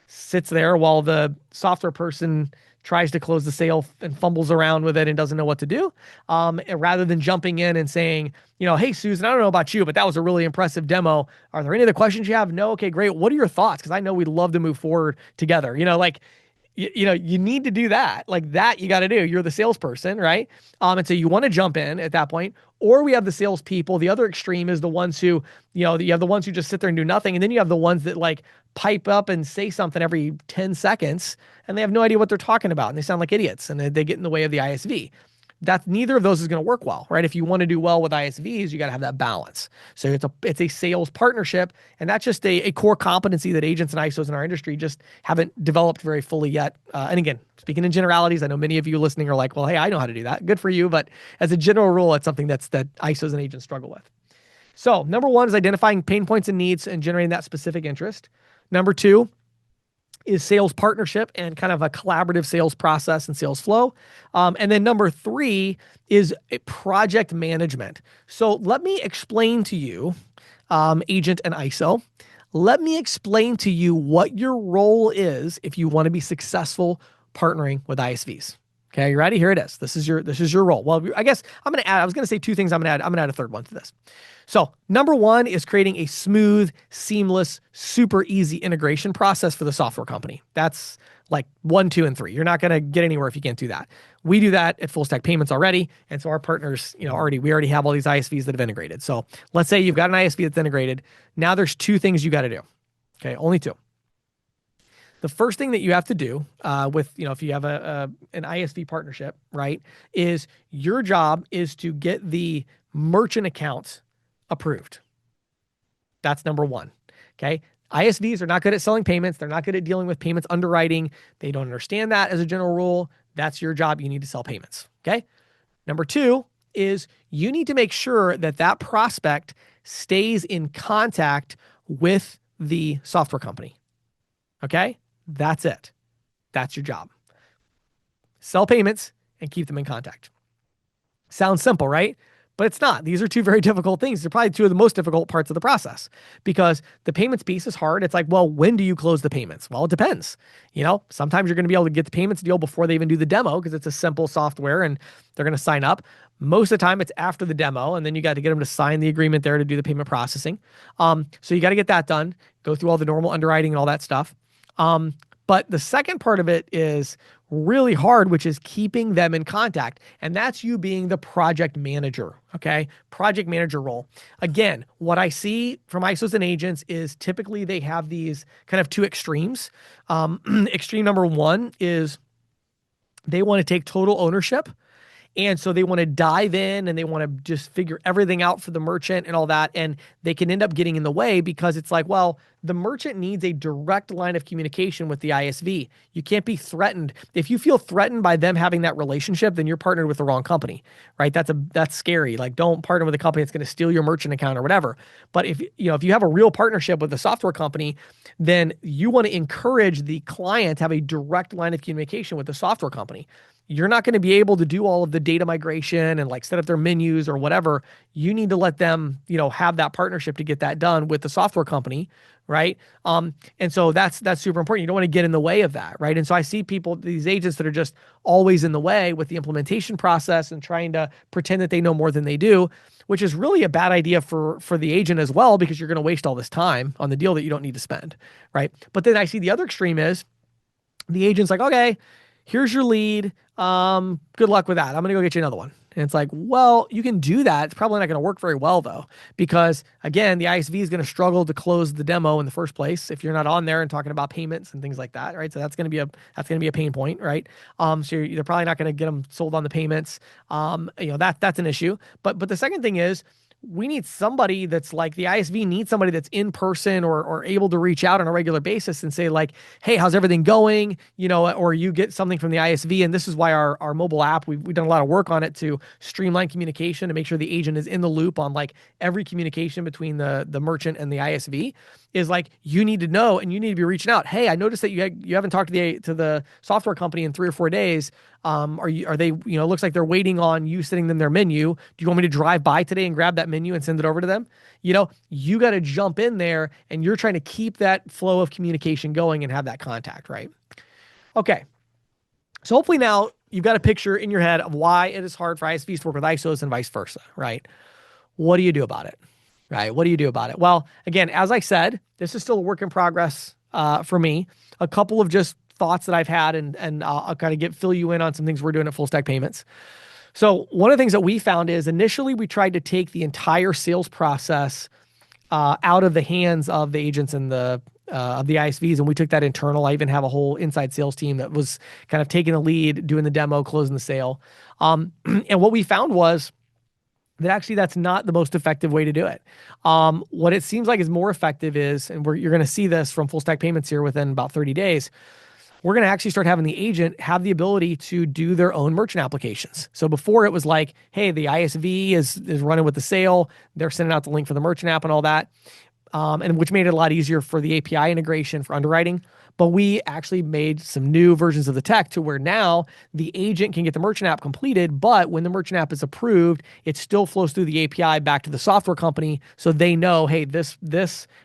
sits there while the software person tries to close the sale and fumbles around with it and doesn't know what to do. Rather than jumping in and saying, hey, Susan, I don't know about you, but that was a really impressive demo. Are there any other questions you have? No. Okay, great. What are your thoughts? Because I know we'd love to move forward together. You need to do that. Like that, you got to do. You're the salesperson, right? And so you want to jump in at that point. Or we have the salespeople. The other extreme is the ones who, you have the ones who just sit there and do nothing. And then you have the ones that like pipe up and say something every 10 seconds and they have no idea what they're talking about. And they sound like idiots and they get in the way of the ISV. Neither of those is going to work well, right? If you want to do well with ISVs, you got to have that balance. So it's a sales partnership, and that's just a core competency that agents and ISOs in our industry just haven't developed very fully yet. And again, speaking in generalities, I know many of you listening are like, well, hey, I know how to do that. Good for you. But as a general rule, it's something that ISOs and agents struggle with. So number one is identifying pain points and needs and generating that specific interest. Number two is sales partnership and kind of a collaborative sales process and sales flow. And then number three is project management. So let me explain to you, agent and ISO, let me explain to you what your role is if you want to be successful partnering with ISVs. Okay, you ready? Here it is. This is your role. Well, I guess I was going to say two things. I'm going to add a third one to this. So number one is creating a smooth, seamless, super easy integration process for the software company. That's like 1, 2, and 3. You're not going to get anywhere if you can't do that. We do that at Full Stack Payments already. And so our partners, we already have all these ISVs that have integrated. So let's say you've got an ISV that's integrated. Now there's two things you got to do. Okay, only two. The first thing that you have to do if you have an ISV partnership, right, is your job is to get the merchant account approved. That's number one. Okay. ISVs are not good at selling payments. They're not good at dealing with payments underwriting. They don't understand that as a general rule. That's your job. You need to sell payments. Okay. Number two is you need to make sure that prospect stays in contact with the software company. Okay. That's it. That's your job. Sell payments and keep them in contact. Sounds simple, right? But it's not. These are two very difficult things. They're probably two of the most difficult parts of the process because the payments piece is hard. It's like, well, when do you close the payments? Well, it depends. Sometimes you're going to be able to get the payments deal before they even do the demo because it's a simple software and they're going to sign up. Most of the time it's after the demo and then you got to get them to sign the agreement there to do the payment processing. So you got to get that done, go through all the normal underwriting and all that stuff. But the second part of it is really hard, which is keeping them in contact. And that's you being the project manager, okay? Project manager role. Again, what I see from ISOs and agents is typically they have these kind of two extremes. Extreme number one is they want to take total ownership. And so they want to dive in and they want to just figure everything out for the merchant and all that. And they can end up getting in the way because it's like, well, the merchant needs a direct line of communication with the ISV. You can't be threatened. If you feel threatened by them having that relationship, then you're partnered with the wrong company, right? That's scary. Like, don't partner with a company that's going to steal your merchant account or whatever. But if you have a real partnership with a software company, then you want to encourage the client to have a direct line of communication with the software company. You're not going to be able to do all of the data migration and like set up their menus or whatever. You need to let them, have that partnership to get that done with the software company, right? And so that's super important. You don't want to get in the way of that, right? And so I see these agents that are just always in the way with the implementation process and trying to pretend that they know more than they do, which is really a bad idea for the agent as well, because you're going to waste all this time on the deal that you don't need to spend, right? But then I see the other extreme is the agent's like, okay, here's your lead. Good luck with that. I'm going to go get you another one. And it's like, well, you can do that. It's probably not going to work very well though, because again, the ISV is going to struggle to close the demo in the first place if you're not on there and talking about payments and things like that, right? So that's going to be a pain point, right? So you're probably not going to get them sold on the payments. That's an issue. But the second thing is, we need somebody that's like the ISV needs somebody that's in person or able to reach out on a regular basis and say like, hey, how's everything going? Or you get something from the ISV. And this is why our mobile app, we've done a lot of work on it to streamline communication to make sure the agent is in the loop on like every communication between the merchant and the ISV. Is like, you need to know and you need to be reaching out. Hey, I noticed that you haven't talked to the software company in 3 or 4 days. Are they, it looks like they're waiting on you sending them their menu. Do you want me to drive by today and grab that menu and send it over to them? You got to jump in there and you're trying to keep that flow of communication going and have that contact, right? Okay. So hopefully now you've got a picture in your head of why it is hard for ISVs to work with ISOs and vice versa, right? What do you do about it? Right? What do you do about it? Well, again, as I said, this is still a work in progress for me. A couple of just thoughts that I've had, and I'll kind of fill you in on some things we're doing at Full Stack Payments. So one of the things that we found is initially we tried to take the entire sales process out of the hands of the agents and of the ISVs, and we took that internal. I even have a whole inside sales team that was kind of taking the lead, doing the demo, closing the sale. And what we found was that actually that's not the most effective way to do it. What it seems like is more effective is, and you're going to see this from Full Stack Payments here within about 30 days, we're going to actually start having the agent have the ability to do their own merchant applications. So before it was like, hey, the ISV is running with the sale. They're sending out the link for the merchant app and all that, and which made it a lot easier for the API integration for underwriting. But we actually made some new versions of the tech to where now the agent can get the merchant app completed, but when the merchant app is approved, it still flows through the API back to the software company. So they know, hey, this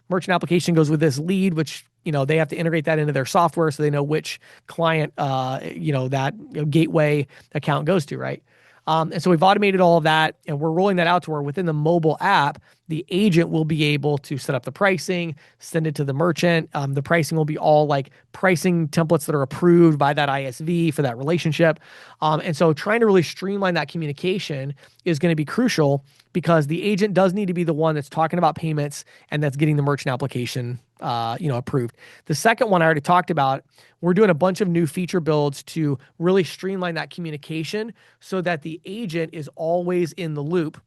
merchant application goes with this lead, which, they have to integrate that into their software so they know which client, that gateway account goes to, right? And so we've automated all of that, and we're rolling that out to where within the mobile app, the agent will be able to set up the pricing, send it to the merchant. The pricing will be all like pricing templates that are approved by that ISV for that relationship. And so trying to really streamline that communication is going to be crucial because the agent does need to be the one that's talking about payments and that's getting the merchant application approved. The second one I already talked about, we're doing a bunch of new feature builds to really streamline that communication so that the agent is always in the loop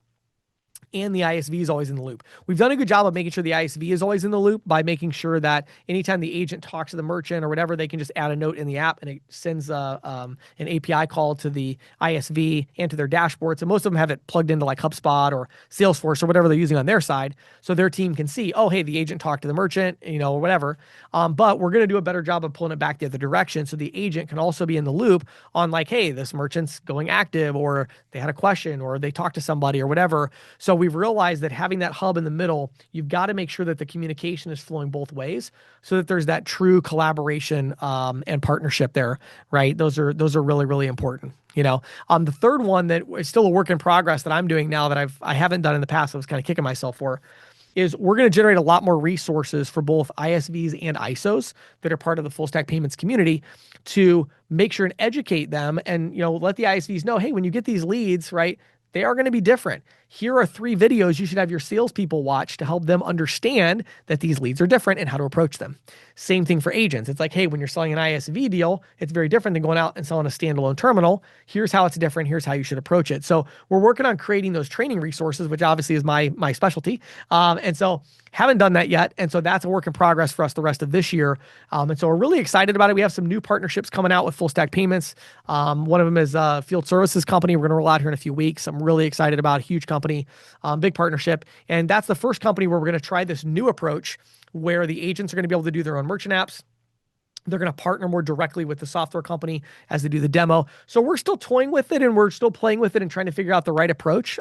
and the ISV is always in the loop. We've done a good job of making sure the ISV is always in the loop by making sure that anytime the agent talks to the merchant or whatever, they can just add a note in the app and it sends an API call to the ISV and to their dashboards. And most of them have it plugged into like HubSpot or Salesforce or whatever they're using on their side. So their team can see, oh, hey, the agent talked to the merchant, or whatever. But we're going to do a better job of pulling it back the other direction. So the agent can also be in the loop on like, hey, this merchant's going active, or they had a question, or they talked to somebody or whatever. So we've realized that having that hub in the middle, you've got to make sure that the communication is flowing both ways so that there's that true collaboration and partnership there, right? Those are really, really important. The third one that is still a work in progress that I'm doing now that I haven't done in the past, I was kind of kicking myself for, is we're going to generate a lot more resources for both ISVs and ISOs that are part of the Full Stack Payments community to make sure and educate them and, let the ISVs know, hey, when you get these leads, right, they are going to be different. Here are 3 videos you should have your salespeople watch to help them understand that these leads are different and how to approach them. Same thing for agents. It's like, hey, when you're selling an ISV deal, it's very different than going out and selling a standalone terminal. Here's how it's different. Here's how you should approach it. So we're working on creating those training resources, which obviously is my specialty. And so haven't done that yet. And so that's a work in progress for us the rest of this year. And so we're really excited about it. We have some new partnerships coming out with Full Stack Payments. One of them is a field services company we're going to roll out here in a few weeks. I'm really excited about a huge company, big partnership. And that's the first company where we're going to try this new approach where the agents are going to be able to do their own merchant apps. They're going to partner more directly with the software company as they do the demo. So we're still toying with it and we're still playing with it and trying to figure out the right approach.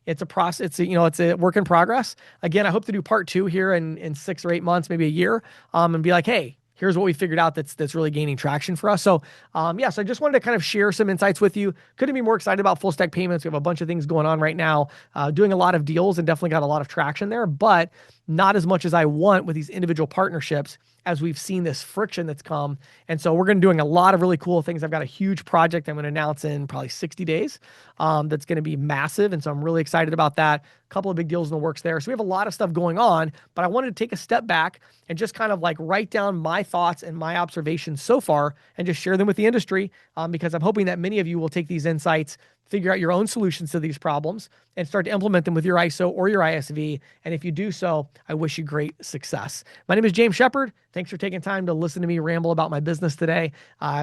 It's a process. It's a work in progress. Again, I hope to do part 2 here in 6 or 8 months, maybe a year, and be like, hey, here's what we figured out that's really gaining traction for us. So, so I just wanted to kind of share some insights with you. Couldn't be more excited about Full Stack Payments. We have a bunch of things going on right now, doing a lot of deals and definitely got a lot of traction there, but not as much as I want with these individual partnerships as we've seen this friction that's come. And so we're going to be doing a lot of really cool things. I've got a huge project I'm going to announce in probably 60 days that's going to be massive. And so I'm really excited about that. A couple of big deals in the works there. So we have a lot of stuff going on, but I wanted to take a step back and just kind of like write down my thoughts and my observations so far and just share them with the industry because I'm hoping that many of you will take these insights, figure out your own solutions to these problems and start to implement them with your ISO or your ISV. And if you do so, I wish you great success. My name is James Shepard. Thanks for taking time to listen to me ramble about my business today.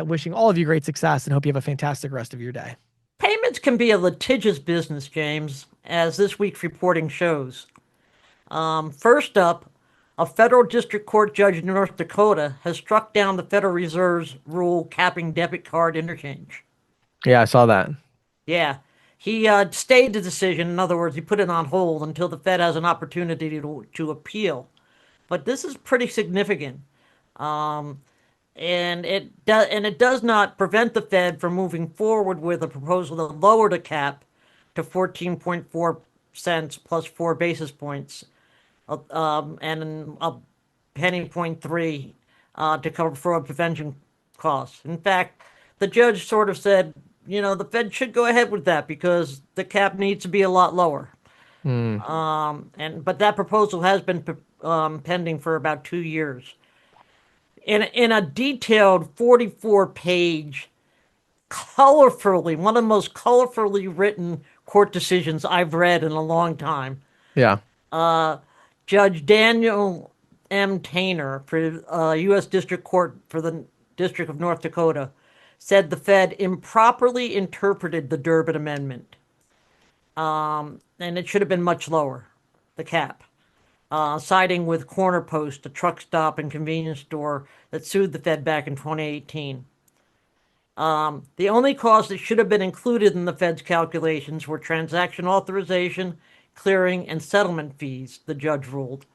Wishing all of you great success and hope you have a fantastic rest of your day. Payments can be a litigious business, James, as this week's reporting shows. First up, a federal district court judge in North Dakota has struck down the Federal Reserve's rule capping debit card interchange. Yeah, I saw that. Yeah, he stayed the decision. In other words, he put it on hold until the Fed has an opportunity to appeal. But this is pretty significant. And it does not prevent the Fed from moving forward with a proposal to lower the cap to 14.4 cents plus 4 basis points, and a penny point three to cover fraud prevention costs. In fact, the judge sort of said, the Fed should go ahead with that because the cap needs to be a lot lower. Mm, But that proposal has been pending for about 2 years. In a detailed 44-page, colorfully, one of the most colorfully written court decisions I've read in a long time, yeah. Judge Daniel M. Tainer for U.S. District Court for the District of North Dakota said the Fed improperly interpreted the Durbin Amendment, and it should have been much lower, the cap, siding with Corner Post, a truck stop and convenience store that sued the Fed back in 2018. The only costs that should have been included in the Fed's calculations were transaction authorization, clearing, and settlement fees, the judge ruled.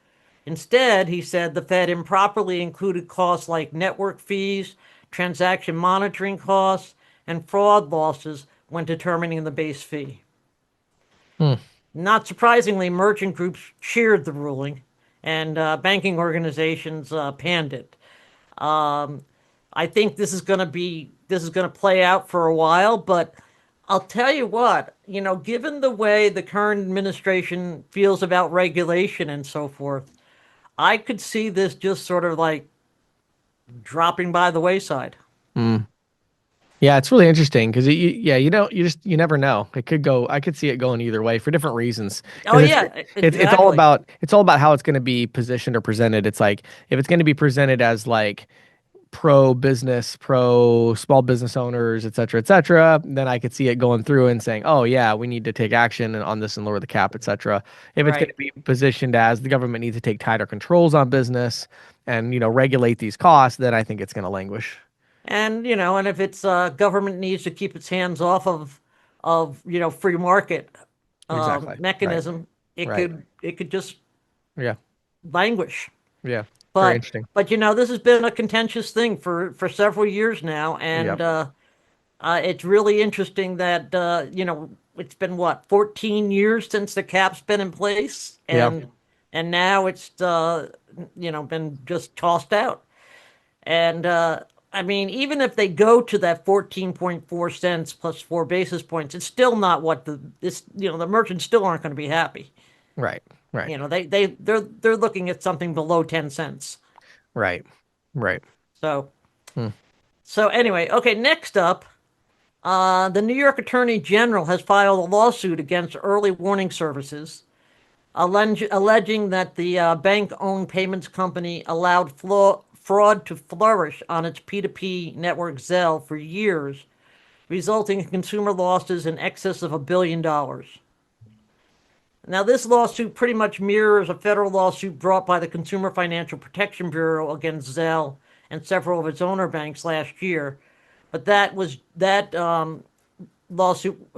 Instead, he said the Fed improperly included costs like network fees, transaction monitoring costs, and fraud losses when determining the base fee. Mm, Not surprisingly, merchant groups cheered the ruling, and banking organizations panned it. I think this is going to play out for a while, but I'll tell you what, given the way the current administration feels about regulation and so forth, I could see this just sort of like dropping by the wayside. mm. Yeah, it's really interesting because yeah, you never know. It could go. I could see it going either way for different reasons. Oh Because yeah, it's all exactly. about how it's going to be positioned or presented. It's like if it's going to be presented as like pro business, pro small business owners, et cetera, then I could see it going through and saying, oh yeah, we need to take action on this and lower the cap, et cetera. If it's going Right. to be positioned as the government needs to take tighter controls on business and regulate these costs, then I think it's going to languish. And if it's government needs to keep its hands off of free market Exactly. Right. mechanism, it Right. could just Yeah. languish. Yeah. Very But interesting. but this has been a contentious thing for several years now, and Yep. it's really interesting that it's been what 14 years since the cap's been in place, Yeah. and now it's been just tossed out. And I mean, even if they go to that 14.4 cents plus 4 basis points, it's still not what the merchants still aren't going to be happy. Right. Right. They're looking at something below 10 cents. Right. Right. So Hmm. so anyway, okay, next up, the New York Attorney General has filed a lawsuit against Early Warning Services, alleging that the bank-owned payments company allowed fraud to flourish on its P2P network Zelle for years, resulting in consumer losses in excess of $1 billion. Now, this lawsuit pretty much mirrors a federal lawsuit brought by the Consumer Financial Protection Bureau against Zelle and several of its owner banks last year, but that lawsuit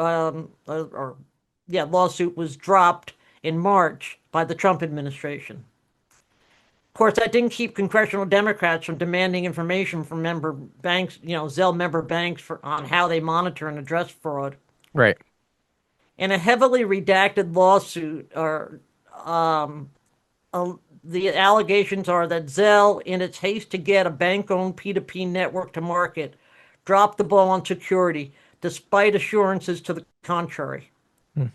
lawsuit was dropped in March by the Trump administration. Of course, that didn't keep congressional Democrats from demanding information from member banks, Zelle member banks, on how they monitor and address fraud. Right. In a heavily redacted lawsuit, the allegations are that Zelle, in its haste to get a bank-owned P2P network to market, dropped the ball on security, despite assurances to the contrary. Hmm.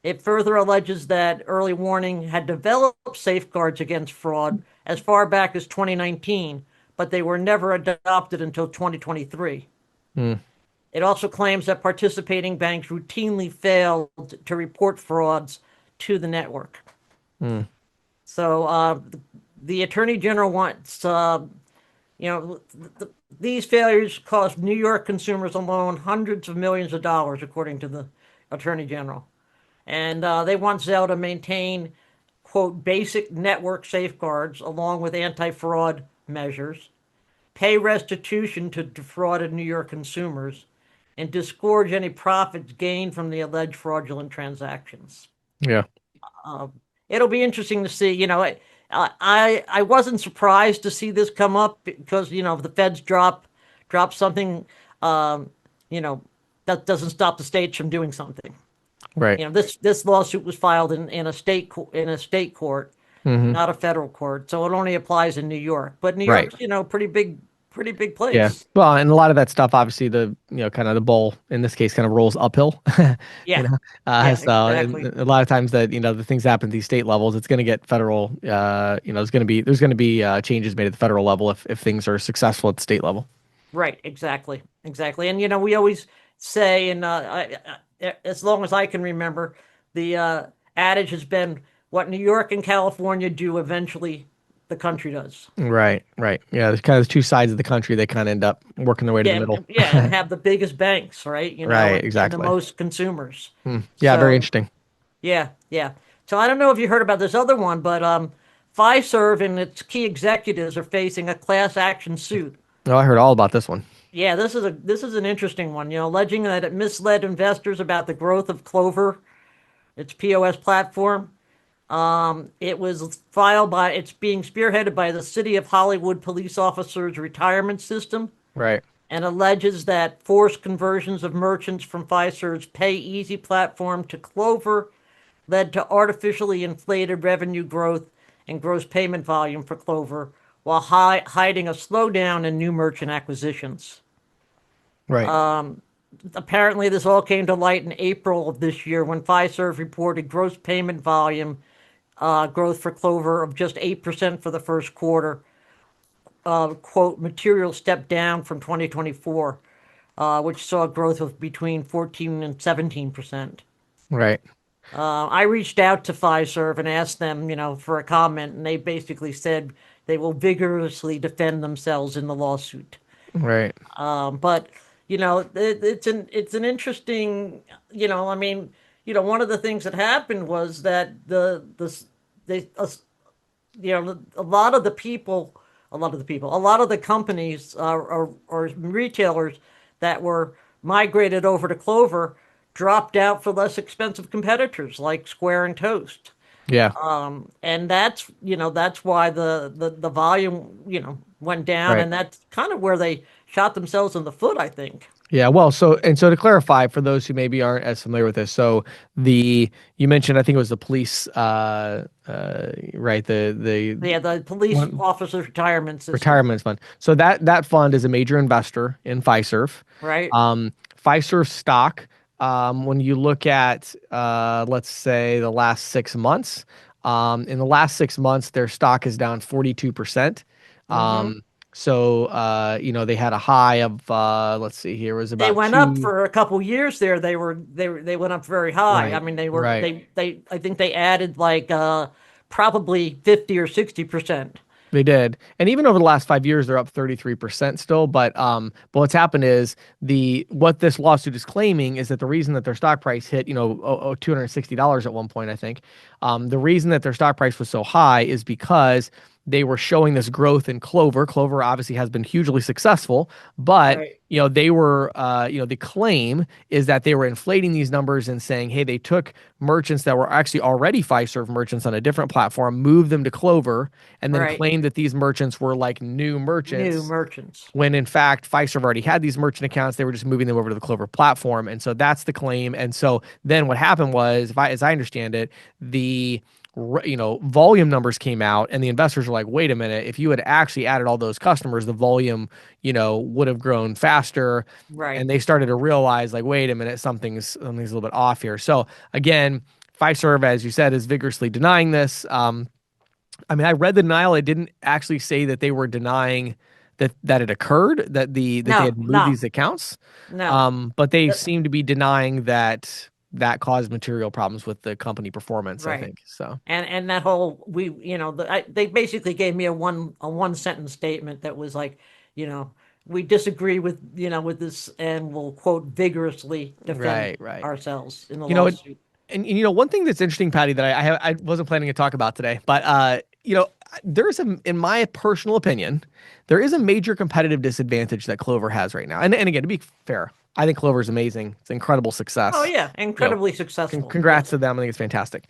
It further alleges that Early Warning had developed safeguards against fraud as far back as 2019, but they were never adopted until 2023. Hmm. It also claims that participating banks routinely failed to report frauds to the network. Mm. So the Attorney General wants, you know, these failures cost New York consumers alone hundreds of millions of dollars, according to the Attorney General. And they want Zelle to maintain, quote, basic network safeguards along with anti fraud measures, pay restitution to defrauded New York consumers, and disgorge any profits gained from the alleged fraudulent transactions. Yeah. Uh, it'll be interesting to see. I wasn't surprised to see this come up because if the feds drop something, um, you know that doesn't stop the states from doing something. Right. This lawsuit was filed in a state court, Hmm. not a federal court, so it only applies in New York. But New Right. York's pretty big Yeah. place. Well, and a lot of that stuff, obviously, kind of the ball in this case kind of rolls uphill, you Yeah, know. yeah, So and exactly. a lot of times that the things that happen at these state levels, it's going to get federal. There's going to be changes made at the federal level if things are successful at the state level. Right, exactly, exactly. And we always say, and as long as I can remember, the adage has been, "What New York and California do, eventually, the country does." Right. Right. Yeah. There's kind of two sides of the country. They kind of end up working their way to the Yeah, middle. yeah, and have the biggest banks, right? Right. And the Exactly. most consumers. Hmm. Yeah. Very So interesting. yeah, yeah. So I don't know if you heard about this other one, but Fiserv and its key executives are facing a class action suit. Oh, I heard all about this one. Yeah, this is an interesting one, alleging that it misled investors about the growth of Clover, its POS platform. It's being spearheaded by the City of Hollywood police officers retirement system Right. and alleges that forced conversions of merchants from Fiserv's Pay Easy platform to Clover led to artificially inflated revenue growth and gross payment volume for Clover while hiding a slowdown in new merchant acquisitions. Right. Apparently, this all came to light in April of this year when Fiserv reported gross payment volume growth for Clover of just 8% for the first quarter. Quote, material step down from 2024, which saw growth of between 14 and 17%. Right. I reached out to Fiserv and asked them, for a comment, and they basically said they will vigorously defend themselves in the lawsuit. Right. But it's an interesting, I mean, one of the things that happened was that they a lot of the people, a lot of the companies or retailers that were migrated over to Clover dropped out for less expensive competitors like Square and Toast. Yeah. And that's why the volume, went down, Right. and that's kind of where they shot themselves in the foot, I think. Yeah, well, so to clarify for those who maybe aren't as familiar with this, so the you mentioned I think it was the police, right? The Yeah, the police one officers retirement system, retirement fund. So that fund is a major investor in Fiserv. right? Fiserv stock, when you look at let's say the last 6 months, in the last 6 months, their stock is down 42%. Hmm. So they had a high of let's see here, it was They about went up two. for a couple years there. They went up very high. I Right, mean, right. I think they added like probably 50 or 60%. They did. And even over the last 5 years, they're up 33% still. But what's happened is what this lawsuit is claiming is that the reason that their stock price hit, $260 at one point, I think, the reason that their stock price was so high is because they were showing this growth in Clover. Clover obviously has been hugely successful, but Right, they were, the claim is that they were inflating these numbers and saying, hey, they took merchants that were actually already Fiserv merchants on a different platform, moved them to Clover, and then right. claimed that these merchants were like new New merchants. merchants. When in fact, Fiserv already had these merchant accounts, they were just moving them over to the Clover platform, and so that's the claim. And so then what happened was, as I understand it, the volume numbers came out and the investors were like, wait a minute, if you had actually added all those customers, the volume, would have grown faster. Right, And they started to realize like, wait a minute, something's a little bit off here. So again, Fiserv, as you said, is vigorously denying this. I mean, I read the denial. It didn't actually say that they were denying that it occurred, that they No, had moved no, these accounts. no. But they Th- seem to be denying that that caused material problems with the company performance, I Right. think. So, And that whole they basically gave me a one sentence statement that was like, you know, we disagree with with this and will quote vigorously defend right, right. ourselves in the You know, lawsuit. one thing that's interesting, Patty, that I wasn't planning to talk about today, but there's in my personal opinion, there is a major competitive disadvantage that Clover has right now. And again, to be fair, I think Clover is amazing. It's incredible Oh success. yeah, You know, incredibly successful. congrats Yes. to them. I think it's fantastic.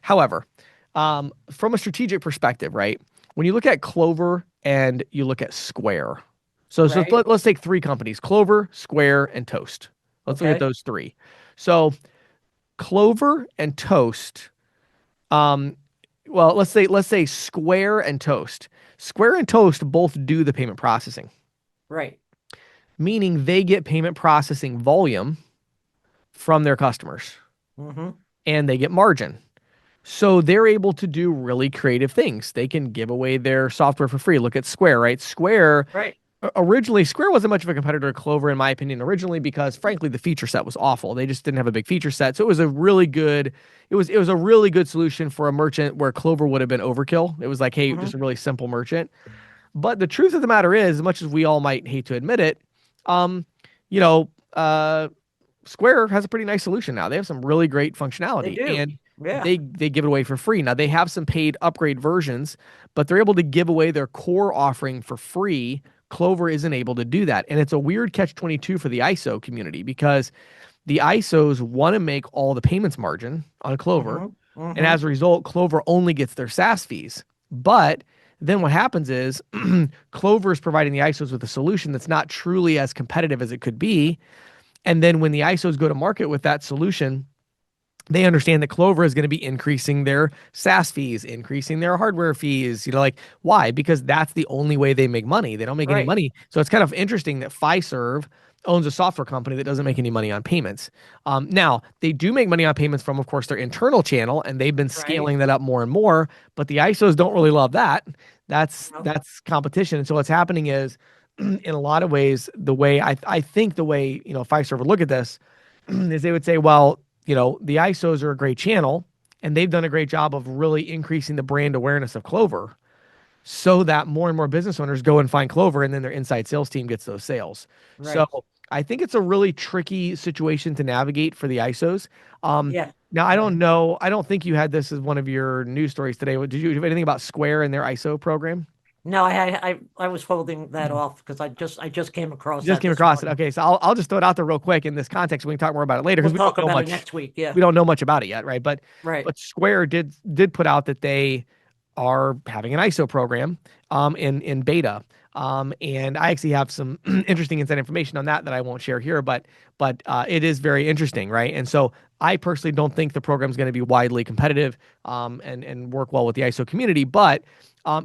However, from a strategic perspective, right? When you look at Clover and you look at Square, so Right. let's take three companies: Clover, Square, and Toast. Let's look at Okay. those three. So Clover and Toast. Um, well, let's say Square and Toast. Square and Toast both do the payment processing, Right. meaning they get payment processing volume from their customers Mm-hmm. and they get margin. So they're able to do really creative things. They can give away their software for free. Look at Square, right? Right. Originally, Square wasn't much of a competitor to Clover, in my opinion, originally because frankly the feature set was awful. They just didn't have a big feature set. So it was a really good, it was a really good solution for a merchant where Clover would have been overkill. It was like, hey, Mm-hmm. just a really simple merchant. But the truth of the matter is, as much as we all might hate to admit it, um, you know, Square has a pretty nice solution now. They have some really great They functionality do. and Yeah. they give it away for free. Now they have some paid upgrade versions, but they're able to give away their core offering for free. Clover isn't able to do that. And it's a weird catch 22 for the ISO community because the ISOs want to make all the payments margin on Clover. Mm-hmm. And Mm-hmm. as a result, Clover only gets their SaaS fees. But then what happens is Clover is providing the ISOs with a solution that's not truly as competitive as it could be. And then when the ISOs go to market with that solution, they understand that Clover is going to be increasing their SaaS fees, increasing their hardware fees. Like why? Because that's the only way they make money. They don't make any Right. money. So it's kind of interesting that Fiserve owns a software company that doesn't make any money on payments. Now they do make money on payments from, of course, their internal channel, and they've been Right. scaling that up more and more. But the ISOs don't really love that. No. That's competition. And so what's happening is, in a lot of ways, the way I think the way Fiserv would look at this is they would say, well, the ISOs are a great channel and they've done a great job of really increasing the brand awareness of Clover so that more and more business owners go and find Clover and then their inside sales team gets those sales. So Right. I think it's a really tricky situation to navigate for the ISOs. Yeah. Now, I Yeah. don't know. I don't think you had this as one of your news stories today. Did you have anything about Square and their ISO program? No, I was holding that off because I just came across Just that came this across it. morning. Okay, so I'll just throw it out there real quick in this context. We can talk more about it later because We'll talk about it next week. Yeah. we don't know much about it yet, right? Right. But Square did put out that they are having an ISO program in beta. And I actually have some interesting inside information on that I won't share here, but it is very interesting, right? And so I personally don't think the program is going to be widely competitive and work well with the ISO community, but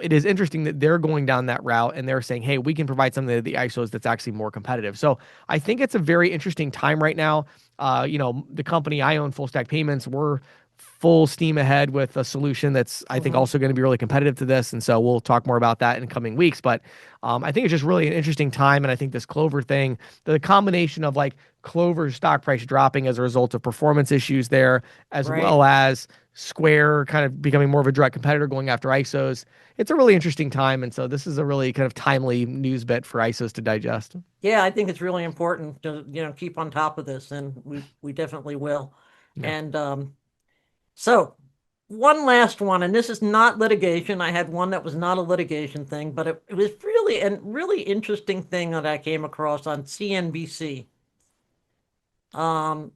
it is interesting that they're going down that route and they're saying, hey, we can provide something to the ISOs that's actually more competitive. So I think it's a very interesting time right now. The company I own, Full Stack Payments, we're full steam ahead with a solution that's I think Mm-hmm. also going to be really competitive to this, and so we'll talk more about that in coming weeks. But I think it's just really an interesting time, and I think this Clover thing, the combination of like Clover's stock price dropping as a result of performance issues there, as Right. well as Square kind of becoming more of a direct competitor going after ISOs. It's a really interesting time, and so this is a really kind of timely news bit for ISOs to digest. Yeah, I think it's really important to keep on top of this, and we definitely will. Yeah. And so one last one, and this is not litigation. I had one that was not a litigation thing, but it was really a really interesting thing that I came across on CNBC. Um,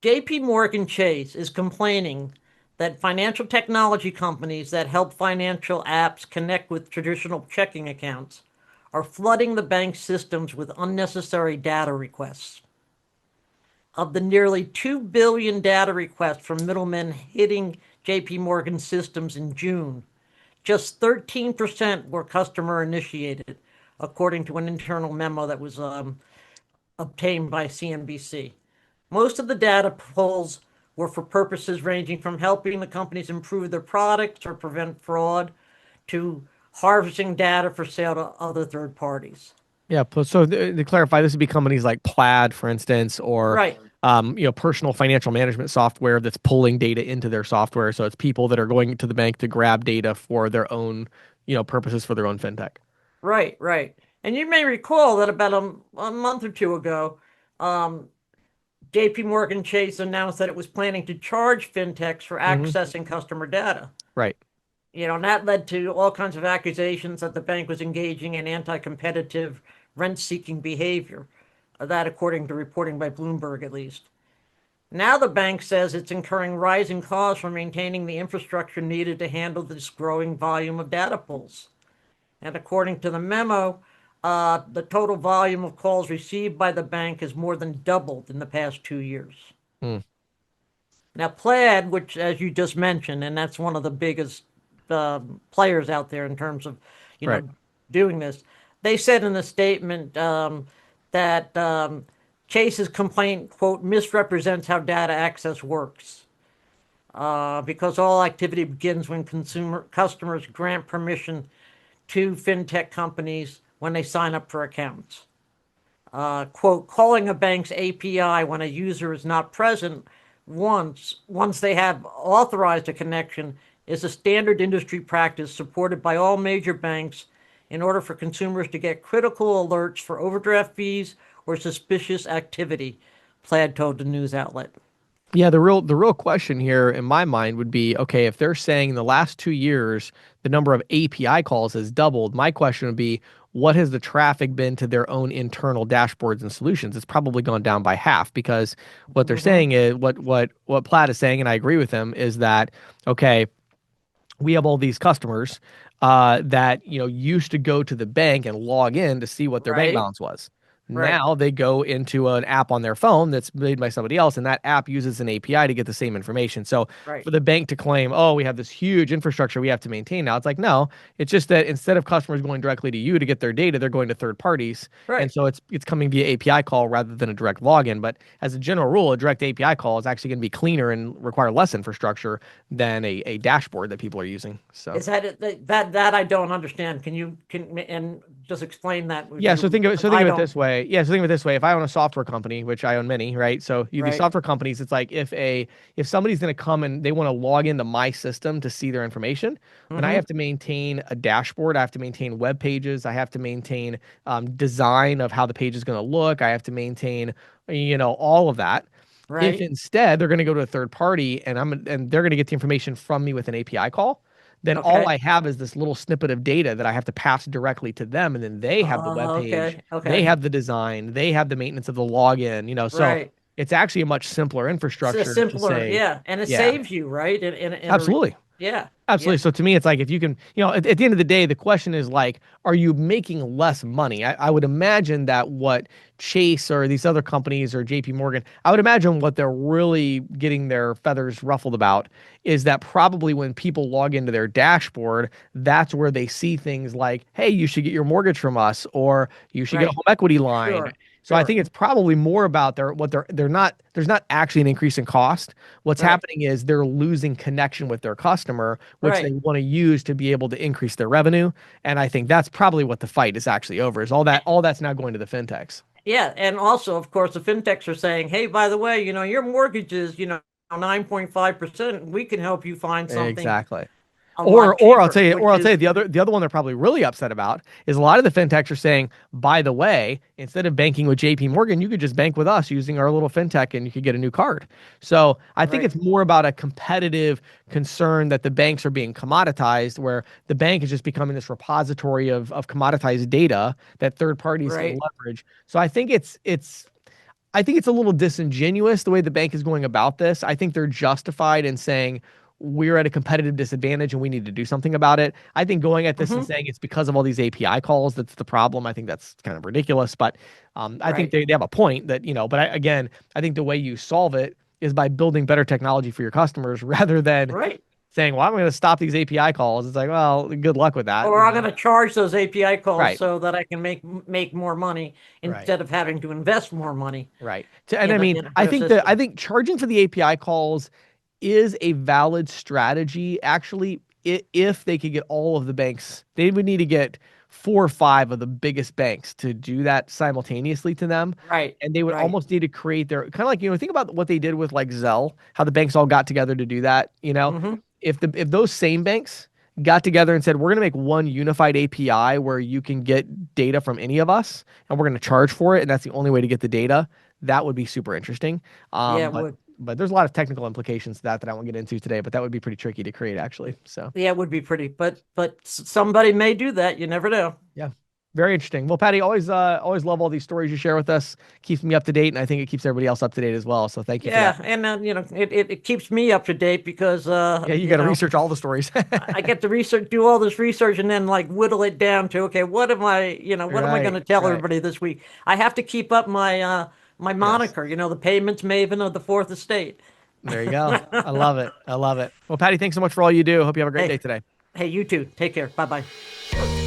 JP Morgan Chase is complaining that financial technology companies that help financial apps connect with traditional checking accounts are flooding the bank's systems with unnecessary data requests. Of the nearly 2 billion data requests from middlemen hitting JP Morgan systems in June, just 13% were customer initiated, according to an internal memo that was obtained by CNBC. Most of the data polls were for purposes ranging from helping the companies improve their products or prevent fraud to harvesting data for sale to other third parties. Yeah. So to clarify, this would be companies like Plaid, for instance, or Right, personal financial management software that's pulling data into their software. So it's people that are going to the bank to grab data for their own, purposes for their own fintech. right, right. And you may recall that about a month or two ago, um, JP Morgan Chase announced that it was planning to charge fintechs for Hmm. accessing customer data. Right. And that led to all kinds of accusations that the bank was engaging in anti-competitive rent-seeking behavior. That, according to reporting by Bloomberg, at least. Now the bank says it's incurring rising costs for maintaining the infrastructure needed to handle this growing volume of data pulls. And according to the memo, the total volume of calls received by the bank has more than doubled in the past 2 years. Mm. Now, Plaid, which, as you just mentioned, and that's one of the biggest players out there in terms of, you Right. know, doing this, they said in a statement that Chase's complaint, quote, misrepresents how data access works. Because all activity begins when consumer customers grant permission to fintech companies when they sign up for accounts. Quote, calling a bank's API when a user is not present once they have authorized a connection is a standard industry practice supported by all major banks in order for consumers to get critical alerts for overdraft fees or suspicious activity, Plaid told the news outlet. Yeah, the real question here in my mind would be, okay, if they're saying in the last 2 years the number of API calls has doubled, my question would be, what has the traffic been to their own internal dashboards and solutions? It's probably gone down by half because what they're Mm-hmm. saying is what Plaid is saying, and I agree with them, is that okay, we have all these customers that used to go to the bank and log in to see what their bank Right, balance was. right, Now they go into an app on their phone that's made by somebody else, and that app uses an API to get the same information. So right, for the bank to claim, oh, we have this huge infrastructure we have to maintain now, it's like, no, it's just that instead of customers going directly to you to get their data, they're going to third parties. And right. so it's coming via API call rather than a direct login. But as a general rule, a direct API call is actually going to be cleaner and require less infrastructure than a dashboard that people are using. So Is that that I don't understand? Can and just explain that? Would yeah, so you? think of it. Because So think I of it don't. this way. Yeah, so think of it this way. If I own a software company, which I own many, right? So these Right. software companies, it's like if somebody's going to come and they want to log into my system to see their information, then I Mm-hmm. have to maintain a dashboard. I have to maintain web pages. I have to maintain design of how the page is going to look. I have to maintain, all of that. If Right. instead they're going to go to a third party and they're going to get the information from me with an API call, then all Okay. I have is this little snippet of data that I have to pass directly to them, and then they have the web page, Okay. they Okay. have the design, they have the maintenance of the login, so Right. it's actually a much simpler It's a infrastructure to simpler, say, yeah, and it yeah, saves you, right? absolutely. Yeah, yeah, Absolutely. So to me, it's like if you can, at the end of the day, the question is like, are you making less money? I would imagine that what Chase or these other companies or JP Morgan, I would imagine what they're really getting their feathers ruffled about is that probably when people log into their dashboard, that's where they see things like, hey, you should get your mortgage from us, or you should get a right. home equity line. Sure, So I sure. think it's probably more about they're not there's not actually an increase in cost. What's Right, happening is they're losing connection with their customer, which they right. want to use to be able to increase their revenue. And I think that's probably what the fight is actually over is all that's now going to the fintechs. Yeah, and also, of course, the fintechs are saying, hey, by the way, your mortgage is, 9.5%. We can help you find something Exactly. a Or lot or I'll cheaper, tell you, or which I'll tell is you the other one they're probably really upset about is a lot of the fintechs are saying, by the way, instead of banking with JP Morgan, you could just bank with us using our little fintech and you could get a new card. So I think right, it's more about a competitive concern that the banks are being commoditized, where the bank is just becoming this repository of commoditized data that third parties can right, leverage. So I think it's a little disingenuous the way the bank is going about this. I think they're justified in saying we're at a competitive disadvantage and we need to do something about it. I think going at this and mm-hmm, saying it's because of all these API calls that's the problem, I think that's kind of ridiculous. But I think right, they have a point that, but again, I think the way you solve it is by building better technology for your customers rather than right. saying, well, I'm going to stop these API calls. It's like, well, good luck with that. Or I'm going to charge those API calls Right. so that I can make more money Right. instead of having to invest more money Right. And I mean, in a I better think I system. think charging for the API calls is a valid strategy actually if they could get all of the banks, they would need to get 4 or 5 of the biggest banks to do that simultaneously to them. Right, And they would right. almost need to create their kind of like, think about what they did with like Zelle, how the banks all got together to do that. Mm-hmm. If those same banks got together and said, we're going to make one unified API where you can get data from any of us and we're going to charge for it, and that's the only way to get the data, that would be super interesting. Yeah, Um, it but would. but there's a lot of technical implications to that I won't get into today, but that would be pretty tricky to create actually. So Yeah, it would be pretty. But somebody may do that. You never know. yeah, very interesting. Well, Patty, always love all these stories you share with us. Keeps me up to date, and I think it keeps everybody else up to date as well. So thank you for that. Yeah, and it keeps me up to date because Yeah, you got to research all the stories. I get to research, do all this research, and then like whittle it down to, okay, what am I going Right, to tell right. everybody this week? I have to keep up my Yes. moniker, the payments maven of the fourth estate. There you go. I love it. I love it. Well, Patty, thanks so much for all you do. Hope you have a great day Hey, today. hey, you too. Take care. Bye bye.